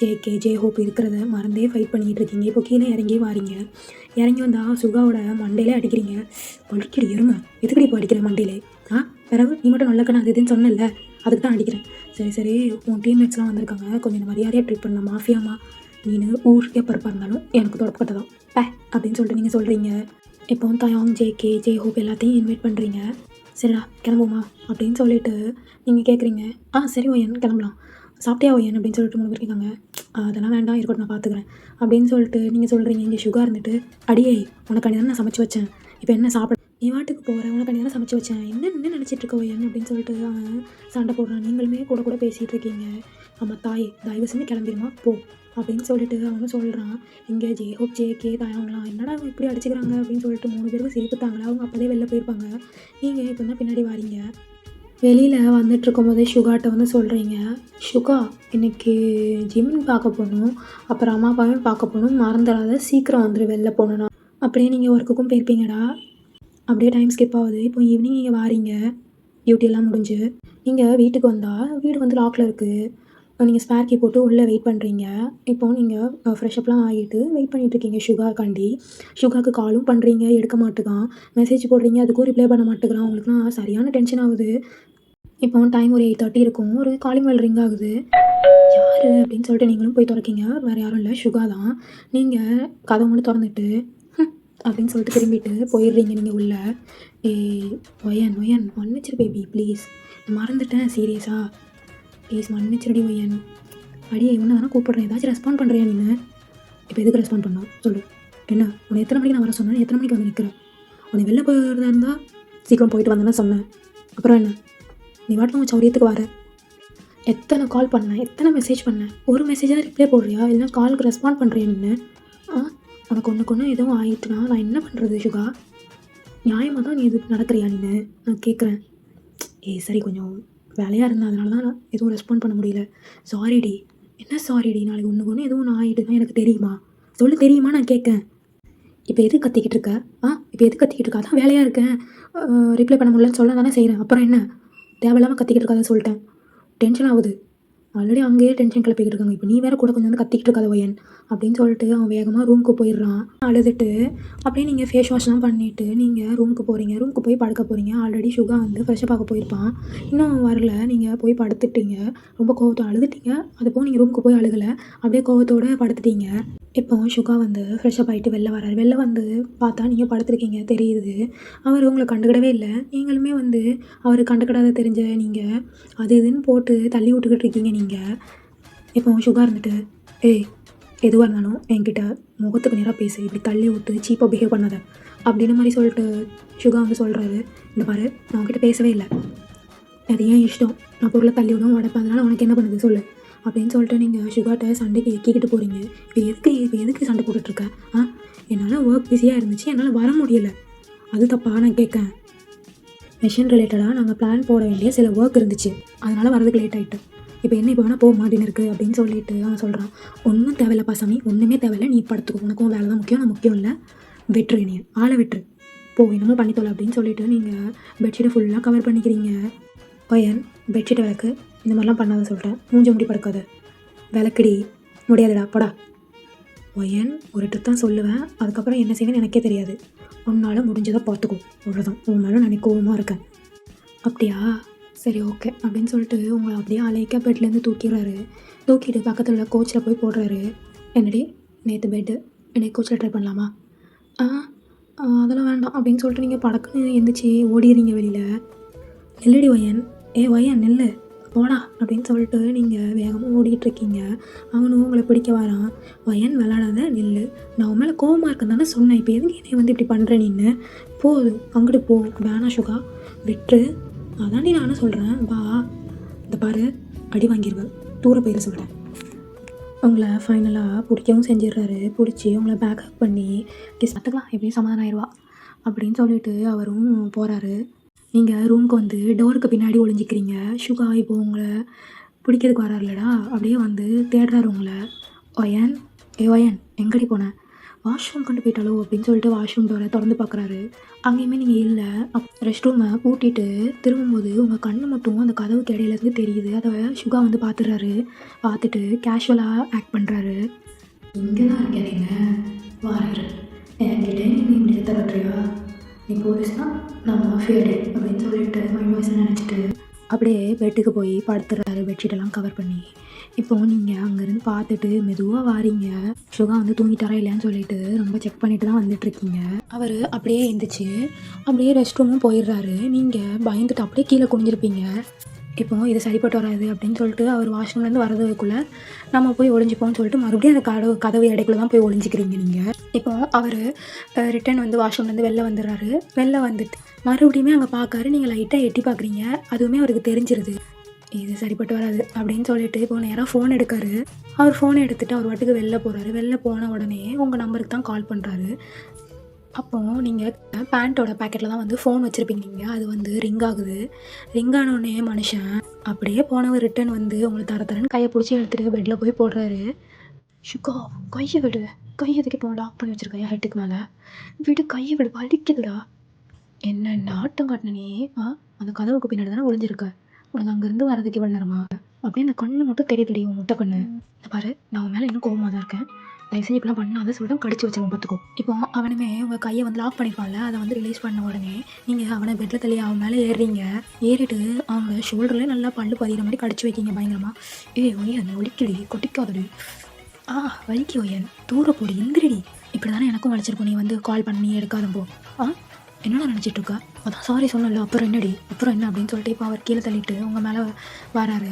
A: ஜேகே ஜே-ஹோப் இருக்கிறத மறந்தே ஃபைட் பண்ணிக்கிட்டு இருக்கீங்க. இப்போ கீழே இறங்கி வாரீங்க. இறங்கி வந்தால் சுகாவோட மண்டையிலே அடிக்கிறீங்க. வலிக்கடி எருமை, எதுக்கடி இப்போ அடிக்கிற மண்டையிலே? பிறகு நீ மட்டும் நல்லக்கண்ணா அது இதுன்னு சொன்னல, அதுக்கு தான் அடிக்கிறேன். சரி உன் டீம்மேட்ஸ்லாம் வந்திருக்காங்க, கொஞ்சம் மரியாதையாக ட்ரீட் பண்ண. மாஃபியாமா நீனு ஊருக்கே பருப்பாக இருந்தாலும் எனக்கு தொடப்பட்ட தான் அப்படின்னு சொல்லிட்டு நீங்கள் சொல்கிறீங்க. இப்போ தயாங் ஜேகே ஜே-ஹோப் எல்லாத்தையும் இன்வைட் பண்ணுறீங்க. சரிடா கிளம்புமா அப்படின்னு சொல்லிட்டு நீங்கள் கேட்குறீங்க. சரி ஒயன் கிளம்பலாம். சாப்பிட்டியா ஒயன் அப்படின்னு சொல்லிட்டு 3 பேர் கேட்காங்க. அதெல்லாம் வேண்டாம், இருக்கட்டும் நான் பார்த்துக்கிறேன் அப்படின்னு சொல்லிட்டு நீங்கள் சொல்கிறீங்க. இங்கே சுகா இருந்துட்டு, அடியே உனக்காண்டி தானே நான் சமைச்சு வச்சேன், இப்போ என்ன சாப்பிட நீ வாட்டுக்கு போகிறேன், உனக்காண்டி தானே சமைச்சு வச்சேன், என்ன நினச்சிட்டு இருக்க ஒயன் அப்படின்னு சொல்லிட்டு அவன் சண்டை போடுறான். நீங்களுமே கூட பேசிகிட்டு இருக்கீங்க. ஆமாம் தாய், தயவு செஞ்சு கிளம்பிடுமா போ அப்படின்னு சொல்லிட்டு அவனும் சொல்கிறான். இங்கே ஜே-ஹோப் ஜேகே தாயவங்களாம் என்னடா அவங்க இப்படி அடிச்சுக்கிறாங்க அப்படின்னு சொல்லிட்டு 3 பேருக்கு சிரிப்புத்தாங்களா. அவங்க அப்போதே வெளில போயிருப்பாங்க. நீங்கள் இப்போ தான் பின்னாடி வாரீங்க. வெளியில் வந்துட்டுருக்கும் போதே சுகாட்ட வந்து சொல்கிறீங்க. சுகா இன்றைக்கி ஜிம் பார்க்க போகணும், அப்புறம் அம்மா அப்பாவையும் பார்க்க போகணும், மறந்துடாத சீக்கிரம் வந்துடு, வெளில போகணுன்னா. அப்படியே நீங்கள் ஒர்க்குக்கும் போயிருப்பீங்கடா. அப்படியே டைம் ஸ்கிப் ஆகுது. இப்போ ஈவினிங் நீங்கள் வாரீங்க, டியூட்டியெல்லாம் முடிஞ்சு. நீங்கள் வீட்டுக்கு வந்தால் வீடு வந்து லாக்கில் இருக்குது. நீங்கள் ஸ்பேர் கீ போட்டு உள்ளே வெயிட் பண்ணுறீங்க. இப்போது நீங்கள் ஃப்ரெஷ்அப்லாம் ஆகிட்டு வெயிட் பண்ணிகிட்ருக்கீங்க சுகாக்காண்டி. சுகாவுக்கு காலும் பண்ணுறீங்க, எடுக்க மாட்டேங்கான். மெசேஜ் போடுறீங்க, அதுக்கும் ரிப்ளை பண்ண மாட்டேங்கிறான். உங்களுக்குலாம் சரியான டென்ஷன் ஆகுது. இப்போ டைம் ஒரு 8:30 இருக்கும். ஒரு காலிங் பெல் ரிங் ஆகுது. யார் அப்படின்னு சொல்லிட்டு நீங்களும் போய் திறக்கீங்க. வேறு யாரும் இல்லை, சுகா தான். நீங்கள் கதவை மட்டும் திறந்துட்டு அப்படின்னு சொல்லிட்டு திரும்பிட்டு போயிடுறீங்க நீங்கள் உள்ள. ஒயன் மன்னிச்சிரு பேபி ப்ளீஸ், மறந்துட்டேன் சீரியஸாக, ப்ளீஸ் மன்னிச்சிருடி ஒயன். அடியே இவனை தானே கூப்பிட்றேன், ஏதாச்சும் ரெஸ்பாண்ட் பண்ணுறியா நீ? இப்போ எதுக்கு ரெஸ்பாண்ட் பண்ணோம் சொல்லு. என்ன உன்னை எத்தனை மணிக்கு நான் வர சொன்னேன், எத்தனை மணிக்கு வந்து நிற்கிறேன்? உன்னை வெளில போகிறதா இருந்தால் சீக்கிரம் போயிட்டு வந்தேன்னு சொன்னேன். அப்புறம் என்ன நீ வாட்டில் உங்கள் சௌரியத்துக்கு வர? எத்தனை கால் பண்ணேன், எத்தனை மெசேஜ் பண்ணேன், ஒரு மெசேஜாக ரிப்ளை போடுறியா, இல்லைனா காலுக்கு ரெஸ்பாண்ட் பண்ணுறியா நீ? உனக்கு ஒன்றுக்கு எதுவும் ஆகிட்டுனா நான் என்ன பண்ணுறது சுகா? நியாயமாக தான் நீ எதுக்கு நடக்கிறியா நீ? நான் கேட்குறேன். சரி கொஞ்சம் வேலையாக இருந்தேன், அதனால தான் நான் எதுவும் ரெஸ்பாண்ட் பண்ண முடியல. சாரிடி. என்ன சாரிடி? நாளைக்கு ஒன்று எதுவும் ஆகிட்டுனா எனக்கு தெரியுமா? சொல்லு, தெரியுமா நான் கேட்கேன். இப்போ எது கத்திக்கிட்டு இருக்க? இப்போ எது கத்திக்கிட்டு இருக்கா? அதான் வேலையாக இருக்கேன், ரிப்ளை பண்ண முடியலன்னு சொல்ல தானே செய்கிறேன். அப்புறம் என்ன தேவையில்லாமல் கத்திக்கிட்டு இருக்காத சொல்லிட்டேன். டென்ஷன் ஆகுது. ஆல்ரெடி அங்கேயே டென்ஷன் கிளப்பிக்கிட்டு இருக்காங்க, இப்போ நீ வேறு கூட கொஞ்சம் வந்து கத்திக்கிட்டு இருக்காத ஒயன் அப்படின்னு சொல்லிட்டு அவன் வேகமாக ரூமுக்கு போயிடுறான். அழுதுட்டு அப்படியே நீங்கள் ஃபேஸ் வாஷ்லாம் பண்ணிவிட்டு நீங்கள் ரூமுக்கு போகிறீங்க. ரூமுக்கு போய் படுக்க போகிறீங்க. ஆல்ரெடி சுகா வந்து ஃப்ரெஷ்ஷாக பார்க்க போயிருப்பான், இன்னும் வரல. நீங்கள் போய் படுத்துட்டீங்க, ரொம்ப கோவத்தை அழுதுட்டீங்க. அது போக நீங்கள் ரூமுக்கு போய் அழுகலை, அப்படியே கோவத்தோடு படுத்துட்டீங்க. இப்போ சுகா வந்து ஃப்ரெஷ்ஷப் ஆகிட்டு வெளில வராரு. வெளில வந்து பார்த்தா நீங்கள் படுத்துருக்கீங்க தெரியுது. அவர் உங்களை கண்டுக்கிடவே இல்லை. நீங்களுமே வந்து அவர் கண்டுக்கிடாத தெரிஞ்ச நீங்கள் அது இதுன்னு போட்டு தள்ளி விட்டுக்கிட்டு இருக்கீங்க நீங்கள். இப்போ சுகா இருந்துட்டு, எதுவாக இருந்தாலும் என்கிட்ட முகத்துக்கு நேராக பேசு, இப்படி தள்ளி விட்டு சீப்பாக பிஹேவ் பண்ணாத அப்படின்ற மாதிரி சொல்லிட்டு சுகா வந்து சொல்கிறாரு. இந்த பாரு, நான் உங்ககிட்ட பேசவே இல்லை, அது ஏன் இஷ்டம், நான் பொருளை தள்ளி விடும் உடப்பேன், அதனால் உனக்கு என்ன பண்ணுது சொல்லு அப்படின்னு சொல்லிட்டு நீங்கள் சுகாட்ட சண்டைக்கு எக்கிக்கிட்டு போகிறீங்க. இப்போ எதுக்கு சண்டை போட்டுட்ருக்க? என்னால் ஒர்க் பிஸியாக இருந்துச்சு, என்னால் வர முடியலை, அது தப்பா நான் கேட்கேன். மிஷன் ரிலேட்டடாக நாங்கள் பிளான் போட வேண்டிய சில ஒர்க் இருந்துச்சு, அதனால் வரதுக்கு லேட் ஆகிட்டு. இப்போ என்ன, இப்போ வேணால் போக மாட்டேன்னு இருக்குது அப்படின்னு சொல்லிட்டு அவன் சொல்கிறான். ஒன்றும் தேவையில்லப்பா சாமி, ஒன்றுமே தேவையில்லை, நீ படுத்துக்கோ, உனக்கும் வேலை தான் முக்கியம், நான் முக்கியம் இல்லை, வெட்டுரு நீ ஆளை வெட்டுரு, போ என்னமோ பண்ணித்தோல அப்படின்னு சொல்லிட்டு நீங்கள் பெட்ஷீட்டை ஃபுல்லாக கவர் பண்ணிக்கிறீங்க. ஒயன் பெட்ஷீட்டை விளக்கு, இந்த மாதிரிலாம் பண்ணாத சொல்கிறேன், மூஞ்சி முடி படுக்காத, விளக்குடி, முடியாதுடா போடா. ஒயன் ஒரு ட்ரிப் தான் சொல்லுவேன், அதுக்கப்புறம் என்ன செய்வேன்னு எனக்கே தெரியாது, உன்னால் முடிஞ்சதை பார்த்துக்கோ, அவ்வளோதான், உன் மேலே நான் கோவமாக இருக்கேன். அப்படியா, சரி ஓகே அப்படின்னு சொல்லிட்டு உங்களை அப்படியே அலைக்க பெட்லேருந்து தூக்கிடுறாரு. தூக்கிட்டு பக்கத்தில் உள்ள கோச்சில் போய் போடுறாரு. என்னடி நேற்று பெட்டு, என்னை கோச்சில் ட்ரை பண்ணலாமா? அதெல்லாம் வேண்டாம் அப்படின்னு சொல்லிட்டு நீங்கள் படக்குன்னு எந்திரிச்சு ஓடிடுறீங்க வெளியில். நெல்லடி ஒயன், ஒயன் நெல்லு போடா அப்படின்னு சொல்லிட்டு நீங்கள் வேகமாக ஓடிட்டுருக்கீங்க. அவனும் உங்களை பிடிக்க வரான். ஒயன் விளாடாத நெல்லு, நான் உன் மேலே கோவமாக இருக்கேன் தானே சொன்னேன், இப்போ எதுக்கு என்னை வந்து இப்படி பண்ணுற நீன்னு? போகுது அங்கிட்டு போ, வேணா சுகா விட்டு, அதாண்டி நானும் சொல்கிறேன் வா. இந்த பாரு அடி வாங்கிடுவேன், தூர போயிட சொல்கிறேன். உங்களை ஃபைனலாக பிடிக்கவும் செஞ்சிடுறாரு. பிடிச்சி உங்களை பேக் அப் பண்ணி கிஸ் பார்த்துக்கலாம், எப்படியும் சமாதானம் ஆயிடுவா அப்படின்னு சொல்லிட்டு அவரும் போகிறாரு. நீங்கள் ரூமுக்கு வந்து டோருக்கு பின்னாடி ஒளிஞ்சிக்கிறீங்க. சுகா இப்போ உங்களை பிடிக்கிறதுக்கு வராருலடா, அப்படியே வந்து தேடுறாரு உங்களை. ஒயன் ஒயன் எங்கடி போனேன்? வாஷ்ரூம் கொண்டு போயிட்டாலோ அப்படின்னு சொல்லிட்டு வாஷ்ரூம் டோரை திறந்து பார்க்குறாரு. அங்கேயுமே நீங்கள் இல்லை. ரெஸ்ட் ரூமை பூட்டிட்டு திரும்பும்போது உங்கள் கண்ணு மட்டும் அந்த கதவுக்கு இடையிலேருந்து தெரியுது. அதை சுகா வந்து பார்த்துடுறாரு. பார்த்துட்டு கேஷுவலாக ஆக்ட் பண்ணுறாரு. இங்கே தான் இருக்கேன், நீங்கள் வாரர் என்கிட்ட நீங்கள் இப்படி தரட்டுறியா, நீ போலீஸ்னா நான் மாஃபியாடி அப்படின்னு சொல்லிட்டு மைண்ட் வாய்ஸை நினச்சிட்டு அப்படியே பெட்டுக்கு போய் படுத்துறாரு, பெட்ஷீட்டெல்லாம் கவர் பண்ணி. இப்போது நீங்கள் அங்கேருந்து பார்த்துட்டு மெதுவாக வாரீங்க. சுகா வந்து தூங்கிட்டாரா இல்லையான்னு சொல்லிட்டு ரொம்ப செக் பண்ணிட்டு தான் வந்துட்டுருக்கீங்க. அவர் அப்படியே எழுந்திரிச்சு அப்படியே ரெஸ்ட் ரூமும் போயிடுறாரு. நீங்கள் பயந்துட்டு அப்படியே கீழே குனிஞ்சிருப்பீங்க. இப்போது இது சரிப்பட்டு வராது அப்படின்னு சொல்லிட்டு அவர் வாஷ்ரூம்லேருந்து வரதுக்குள்ளே நம்ம போய் ஒளிஞ்சிப்போம்னு சொல்லிட்டு மறுபடியும் அந்த கதவு இடைக்குள்ள தான் போய் ஒளிஞ்சிக்கிறீங்க நீங்கள். இப்போது அவர் ரிட்டன் வந்து வாஷ்ரூம்லேருந்து வெளில வந்துடுறாரு. வெளில வந்துட்டு மறுபடியுமே அங்கே பார்க்காரு. நீங்கள் லைட்டாக எட்டி பார்க்குறீங்க. அதுவுமே அவருக்கு தெரிஞ்சிருது இது சரிப்பட்டு வராது அப்படின்னு சொல்லிட்டு இப்போ நேராக ஃபோன் எடுக்காரு. அவர் ஃபோனை எடுத்துகிட்டு அவர் வாட்டுக்கு வெளில போகிறாரு. வெளில போன உடனே உங்கள் நம்பருக்கு தான் கால் பண்ணுறாரு. அப்போது நீங்கள் பேண்ட்டோட பேக்கெட்டில் தான் வந்து ஃபோன் வச்சுருப்பீங்க. நீங்கள் அது வந்து ரிங் ஆகுது. ரிங் ஆனோடனே மனுஷன் அப்படியே போனவர் ரிட்டன் வந்து உங்களை தரன்னு கையை பிடிச்சி எடுத்துகிட்டு பெட்டில் போய் போடுறாரு. சுகா கையை விடு, கையை எதுக்கு இப்போ லாக் பண்ணி வச்சுருக்கையா ஹெட்டுக்கு மேலே, விடு கையை விடு, வலிக்குதுடா. என்ன ஆட்டம் காட்டின நீ? அந்த கதவுக்கு பின்னாடி தானே ஒளிஞ்சிருக்க, உனக்கு அங்கேருந்து வரதுக்கு இவ்வளோ நேரமா? அப்படியே அந்த கண்ணு மட்டும் தெரியுதுடி, உன் முட்டை கண்ணு. பாரு, நான் உன் மேலே இன்னும் கோவமாக தான் இருக்கேன். தயவு செஞ்சு இப்படிலாம் பண்ணாத சொல்லிட்டு கடிச்சு வச்சுருவோம் பார்த்துக்கோ. இப்போ அவனுமே உங்கள் கையை வந்து லாக் பண்ணிப்பான்ல, அதை வந்து ரிலீஸ் பண்ண உடனே நீங்கள் அவனை பெட்டில் தள்ளி அவன் மேலே ஏறுறீங்க. ஏறிட்டு அவங்க ஷோல்டர்லேயே நல்லா பல்லு பதிகிற மாதிரி கடிச்சு வைக்கிங்க பயங்கரமாக. ஒய்யன் ஒலிக்கடி, கொட்டிக்காதடி, வலிக்கு ஒய்யன், தூர போடி, எந்திரடி. இப்படி தானே எனக்கும் வலிச்சிருப்போம். நீ வந்து கால் பண்ணி எடுக்காதப்போ என்னடா நினச்சிட்டு இருக்கா? அதான் சாரி சொன்னல, அப்புறம் என்னடி, அப்புறம் என்ன அப்படின்னு சொல்லிட்டு இப்போ அவர் கீழே தள்ளிட்டு உங்கள் மேலே வராரு.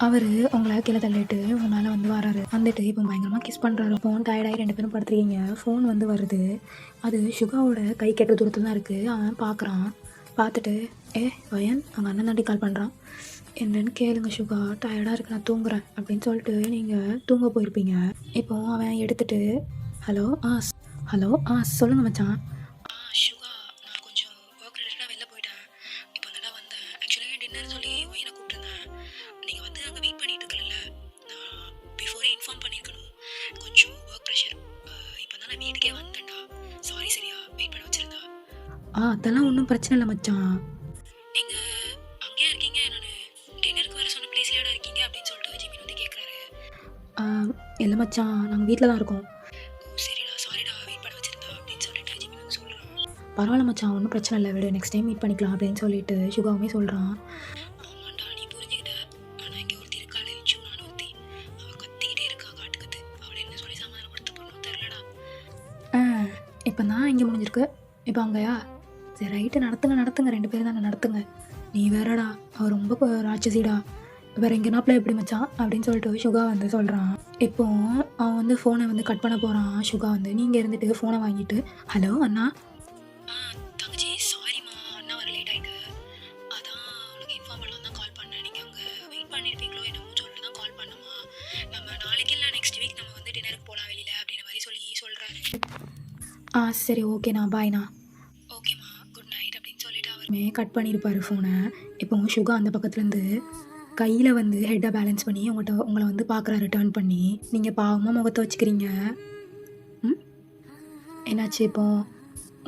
A: அவர் உங்களை கீழே தள்ளிட்டு உங்கள் மேலே வந்து வராரு. வந்துட்டு இப்போ பயங்கரமாக கிஸ் பண்ணுறாரு. ஃபோன் டயர்டாகி 2 பேரும் படுத்துருக்கீங்க. ஃபோன் வந்து வருது. அது சுகாவோட கை கெட்ட தூரத்தில் தான் இருக்குது. அவன் பார்க்குறான். பார்த்துட்டு வயன் அவங்க அண்ணன் தாண்டி கால் பண்ணுறான். என்னன்னு கேளுங்க சுகா, டயர்டாக இருக்கு, நான் தூங்குறேன் அப்படின்னு சொல்லிட்டு நீங்கள் தூங்க போயிருப்பீங்க. இப்போது அவன் எடுத்துகிட்டு ஹலோ ஹலோ சொல்லுங்கள் மச்சான். சுகா, நான் கொஞ்சம் ஒர்க் ரிலேட்டடாக வெளில போயிட்டேன். இப்போ தானே வந்தேன். ஆக்சுவலாக டின்னர் சொல்லி ஒய்யனை கூப்பிட்டுருந்தேன். நீங்கள் வந்து அங்கே வெயிட் பண்ணிட்டு இருக்கல, நான் பிஃபோரே இன்ஃபார்ம் பண்ணியிருக்கணும். கொஞ்சம் ஒர்க் ப்ரெஷர். இப்போ தான் நான் வீட்டுக்கே வந்தேன்டா. சாரி, சரியா வெயிட் பண்ண வச்சுருந்தா. அதெல்லாம் ஒன்றும் பிரச்சனை இல்லை மச்சான். நீங்கள் அங்கேயே இருக்கீங்க, நான் டின்னருக்கு வர சொன்ன பிளேஸ்லேயே இருக்கீங்க அப்படின்னு சொல்லிட்டு ஜிமின் வந்து கேட்குறாரு. இல்லை மச்சான், நாங்கள் வீட்டில் தான் இருக்கோம். சரிடா, சாரிடா வெயிட் பண்ண வச்சுருந்தா அப்படின்னு சொல்லிட்டு ஜிமின் வந்து சொல்கிறான். பரவாயில்ல மச்சான், ஒன்றும் பிரச்சனை இல்லை, விடு, நெக்ஸ்ட் டைம் மீட் பண்ணிக்கலாம் அப்படின்னு சொல்லிட்டு சுகாவுமே சொல்கிறான். ஆமாண்டா, நீ புரிஞ்சுக்கிட்ட. ஆனால் இங்கே ஒருத்தி இருக்காள், ஜூனான ஒருத்தி. அவள் கத்திக்கிட்டே இருக்கா, காட்டுக்கத்து. அவளை என்ன சொல்லி சமாதானப்படுத்த பண்ணணும் தெரிலடா. இப்போ தான் இங்கே முடிஞ்சிருக்கு, இப்போ அங்கேயா? சரி ரைட்டு, நடத்துங்க 2 பேரும் தானே, நடத்துங்க. நீ வேறடா, அவள் ரொம்ப ராட்சசிடா, வேறு எங்கேனாப்பில் எப்படி மச்சான் அப்படின்னு சொல்லிட்டு சுகா வந்து சொல்கிறான். இப்போது அவன் வந்து ஃபோனை வந்து கட் பண்ண போகிறான். சுகா வந்து நீங்கள் இருந்துட்டு ஃபோனை வாங்கிட்டு ஹலோ அண்ணா. தங்கச்சி சாரிம்மா, அண்ணா வர லேட் ஆகிட்டு, அதான் உனக்கு இன்ஃபார்ம் பண்ணலாம் தான் கால் பண்ணேன். நீங்கள் அங்கே வெயிட் பண்ணியிருப்பீங்களோ என்னமோ சொல்லிட்டு தான் கால் பண்ணுமா. நம்ம நாளைக்கு இல்லை நெக்ஸ்ட் வீக் நம்ம வந்து டின்னருக்கு போகலாம் வெளியில் அப்படின்ற மாதிரி சொல்கிறாரு. சரி ஓகேண்ணா, பாய்ண்ணா. ஓகேம்மா, குட் நைட் அப்படின்னு சொல்லிட்டு அவருமே கட் பண்ணியிருப்பார் ஃபோனை. இப்போ சுகா அந்த பக்கத்துலேருந்து கையில் வந்து ஹெட்டை பேலன்ஸ் பண்ணி உங்களை வந்து பார்க்குறாரு டர்ன் பண்ணி. நீங்கள் பாவமாக முகத்தை வச்சுக்கிறீங்க. என்னாச்சு இப்போ?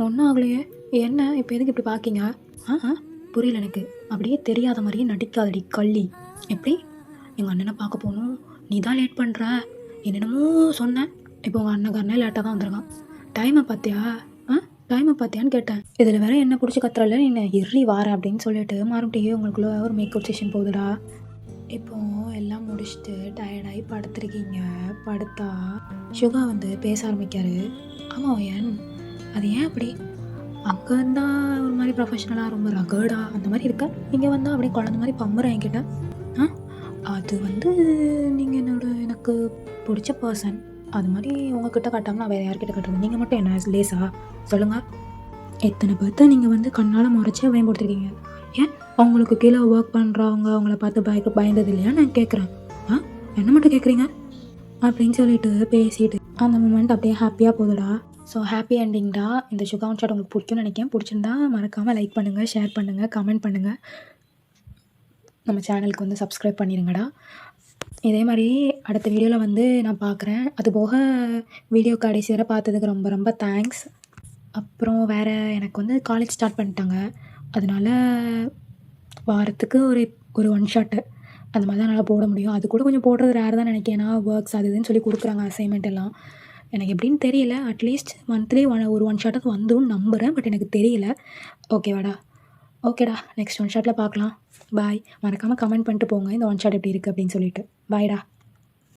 A: ஒன்றும் ஆகலையே, என்ன இப்போ எதுக்கு இப்படி பார்க்கிங்க? புரியல எனக்கு. அப்படியே தெரியாத மாதிரியே நடிக்காதடி கள்ளி. எப்படி எங்கள் அண்ணனை பார்க்க போகணும், நீ தான் லேட் பண்ணுற, என்னென்னமோ சொன்னேன். இப்போ உங்கள் அண்ணன் லேட்டாக தான் வந்திருக்கான். டைமை பார்த்தியான்னு கேட்டேன். இதில் வேற என்ன பிடிச்சி கத்துறல, நீ எறி வார அப்படின்னு சொல்லிட்டு மறுபடியும் உங்களுக்குள்ள ஒரு மேக்கப் செஷன் போகுதுடா. இப்போது எல்லாம் முடிச்சுட்டு டயர்டாகி படுத்துருக்கீங்க. படுத்தா சுகா வந்து பேச ஆரம்பிக்காரு. ஆமாம் ஏன், அது ஏன் அப்படி அங்கே இருந்தால் ஒரு மாதிரி ப்ரொஃபஷ்னலாக ரொம்ப ரகர்டா அந்த மாதிரி இருக்க, இங்கே வந்தால் அப்படியே குழந்த மாதிரி பம்புறேன் என்கிட்ட. அது வந்து நீங்கள் எனக்கு பிடிச்ச பர்சன், அது மாதிரி உங்ககிட்ட காட்டாமல் நான் வேறு யார்கிட்ட கட்டுறது, நீங்கள் மட்டும் என்ன லேஸா சொல்லுங்கள். எத்தனை பேர்த்த நீங்கள் வந்து கண்ணால் முறைச்சி பயன்படுத்திருக்கீங்க. ஏன் அவங்களுக்கு கீழே ஒர்க் பண்ணுறவங்க அவங்கள பார்த்து பயந்தது இல்லையா நான் கேட்குறேன். என்ன மட்டும் கேட்குறீங்க அப்படின்னு சொல்லிட்டு பேசிட்டு அந்த மூமெண்ட் அப்படியே ஹாப்பியாக போகுதுடா. So happy எண்டிங்டா. இந்த சுகா ஒன் ஷாட் உங்களுக்கு பிடிக்கும்னு நினைக்கிறேன். பிடிச்சிருந்தா மறக்காமல் லைக் பண்ணுங்கள், ஷேர் பண்ணுங்கள், கமெண்ட் பண்ணுங்கள். நம்ம சேனலுக்கு வந்து சப்ஸ்கிரைப் பண்ணிடுங்கடா. இதே மாதிரி அடுத்த வீடியோவில் வந்து நான் பார்க்குறேன். அது போக வீடியோ கடைசி வரை பார்த்ததுக்கு ரொம்ப ரொம்ப தேங்க்ஸ். அப்புறம் வேறு எனக்கு வந்து காலேஜ் ஸ்டார்ட் பண்ணிட்டாங்க. அதனால வாரத்துக்கு ஒரு ஒரு ஒன் ஷாட்டு அந்த மாதிரி தான் என்னால் போட முடியும். அது கூட கொஞ்சம் போடுறது ரேர் தான் நினைக்கிறேன். ஏன்னா ஒர்க்ஸ் அது இதுன்னு சொல்லி கொடுக்குறாங்க அசைன்மெண்ட் எல்லாம். எனக்கு எப்படின்னு தெரியல. அட்லீஸ்ட் மந்த்லி ஒரு ஒன் ஷாட்டாவது வந்துரும்னு நம்புகிறேன். பட் எனக்கு தெரியல. ஓகேவாடா? ஓகேடா. நெக்ஸ்ட் ஒன் ஷாட்டில் பார்க்கலாம். பாய். மறக்காமல் கமெண்ட் பண்ணிட்டு போங்க இந்த ஒன் ஷாட் எப்படி இருக்குது அப்படின்னு சொல்லிட்டு. பாய்டா.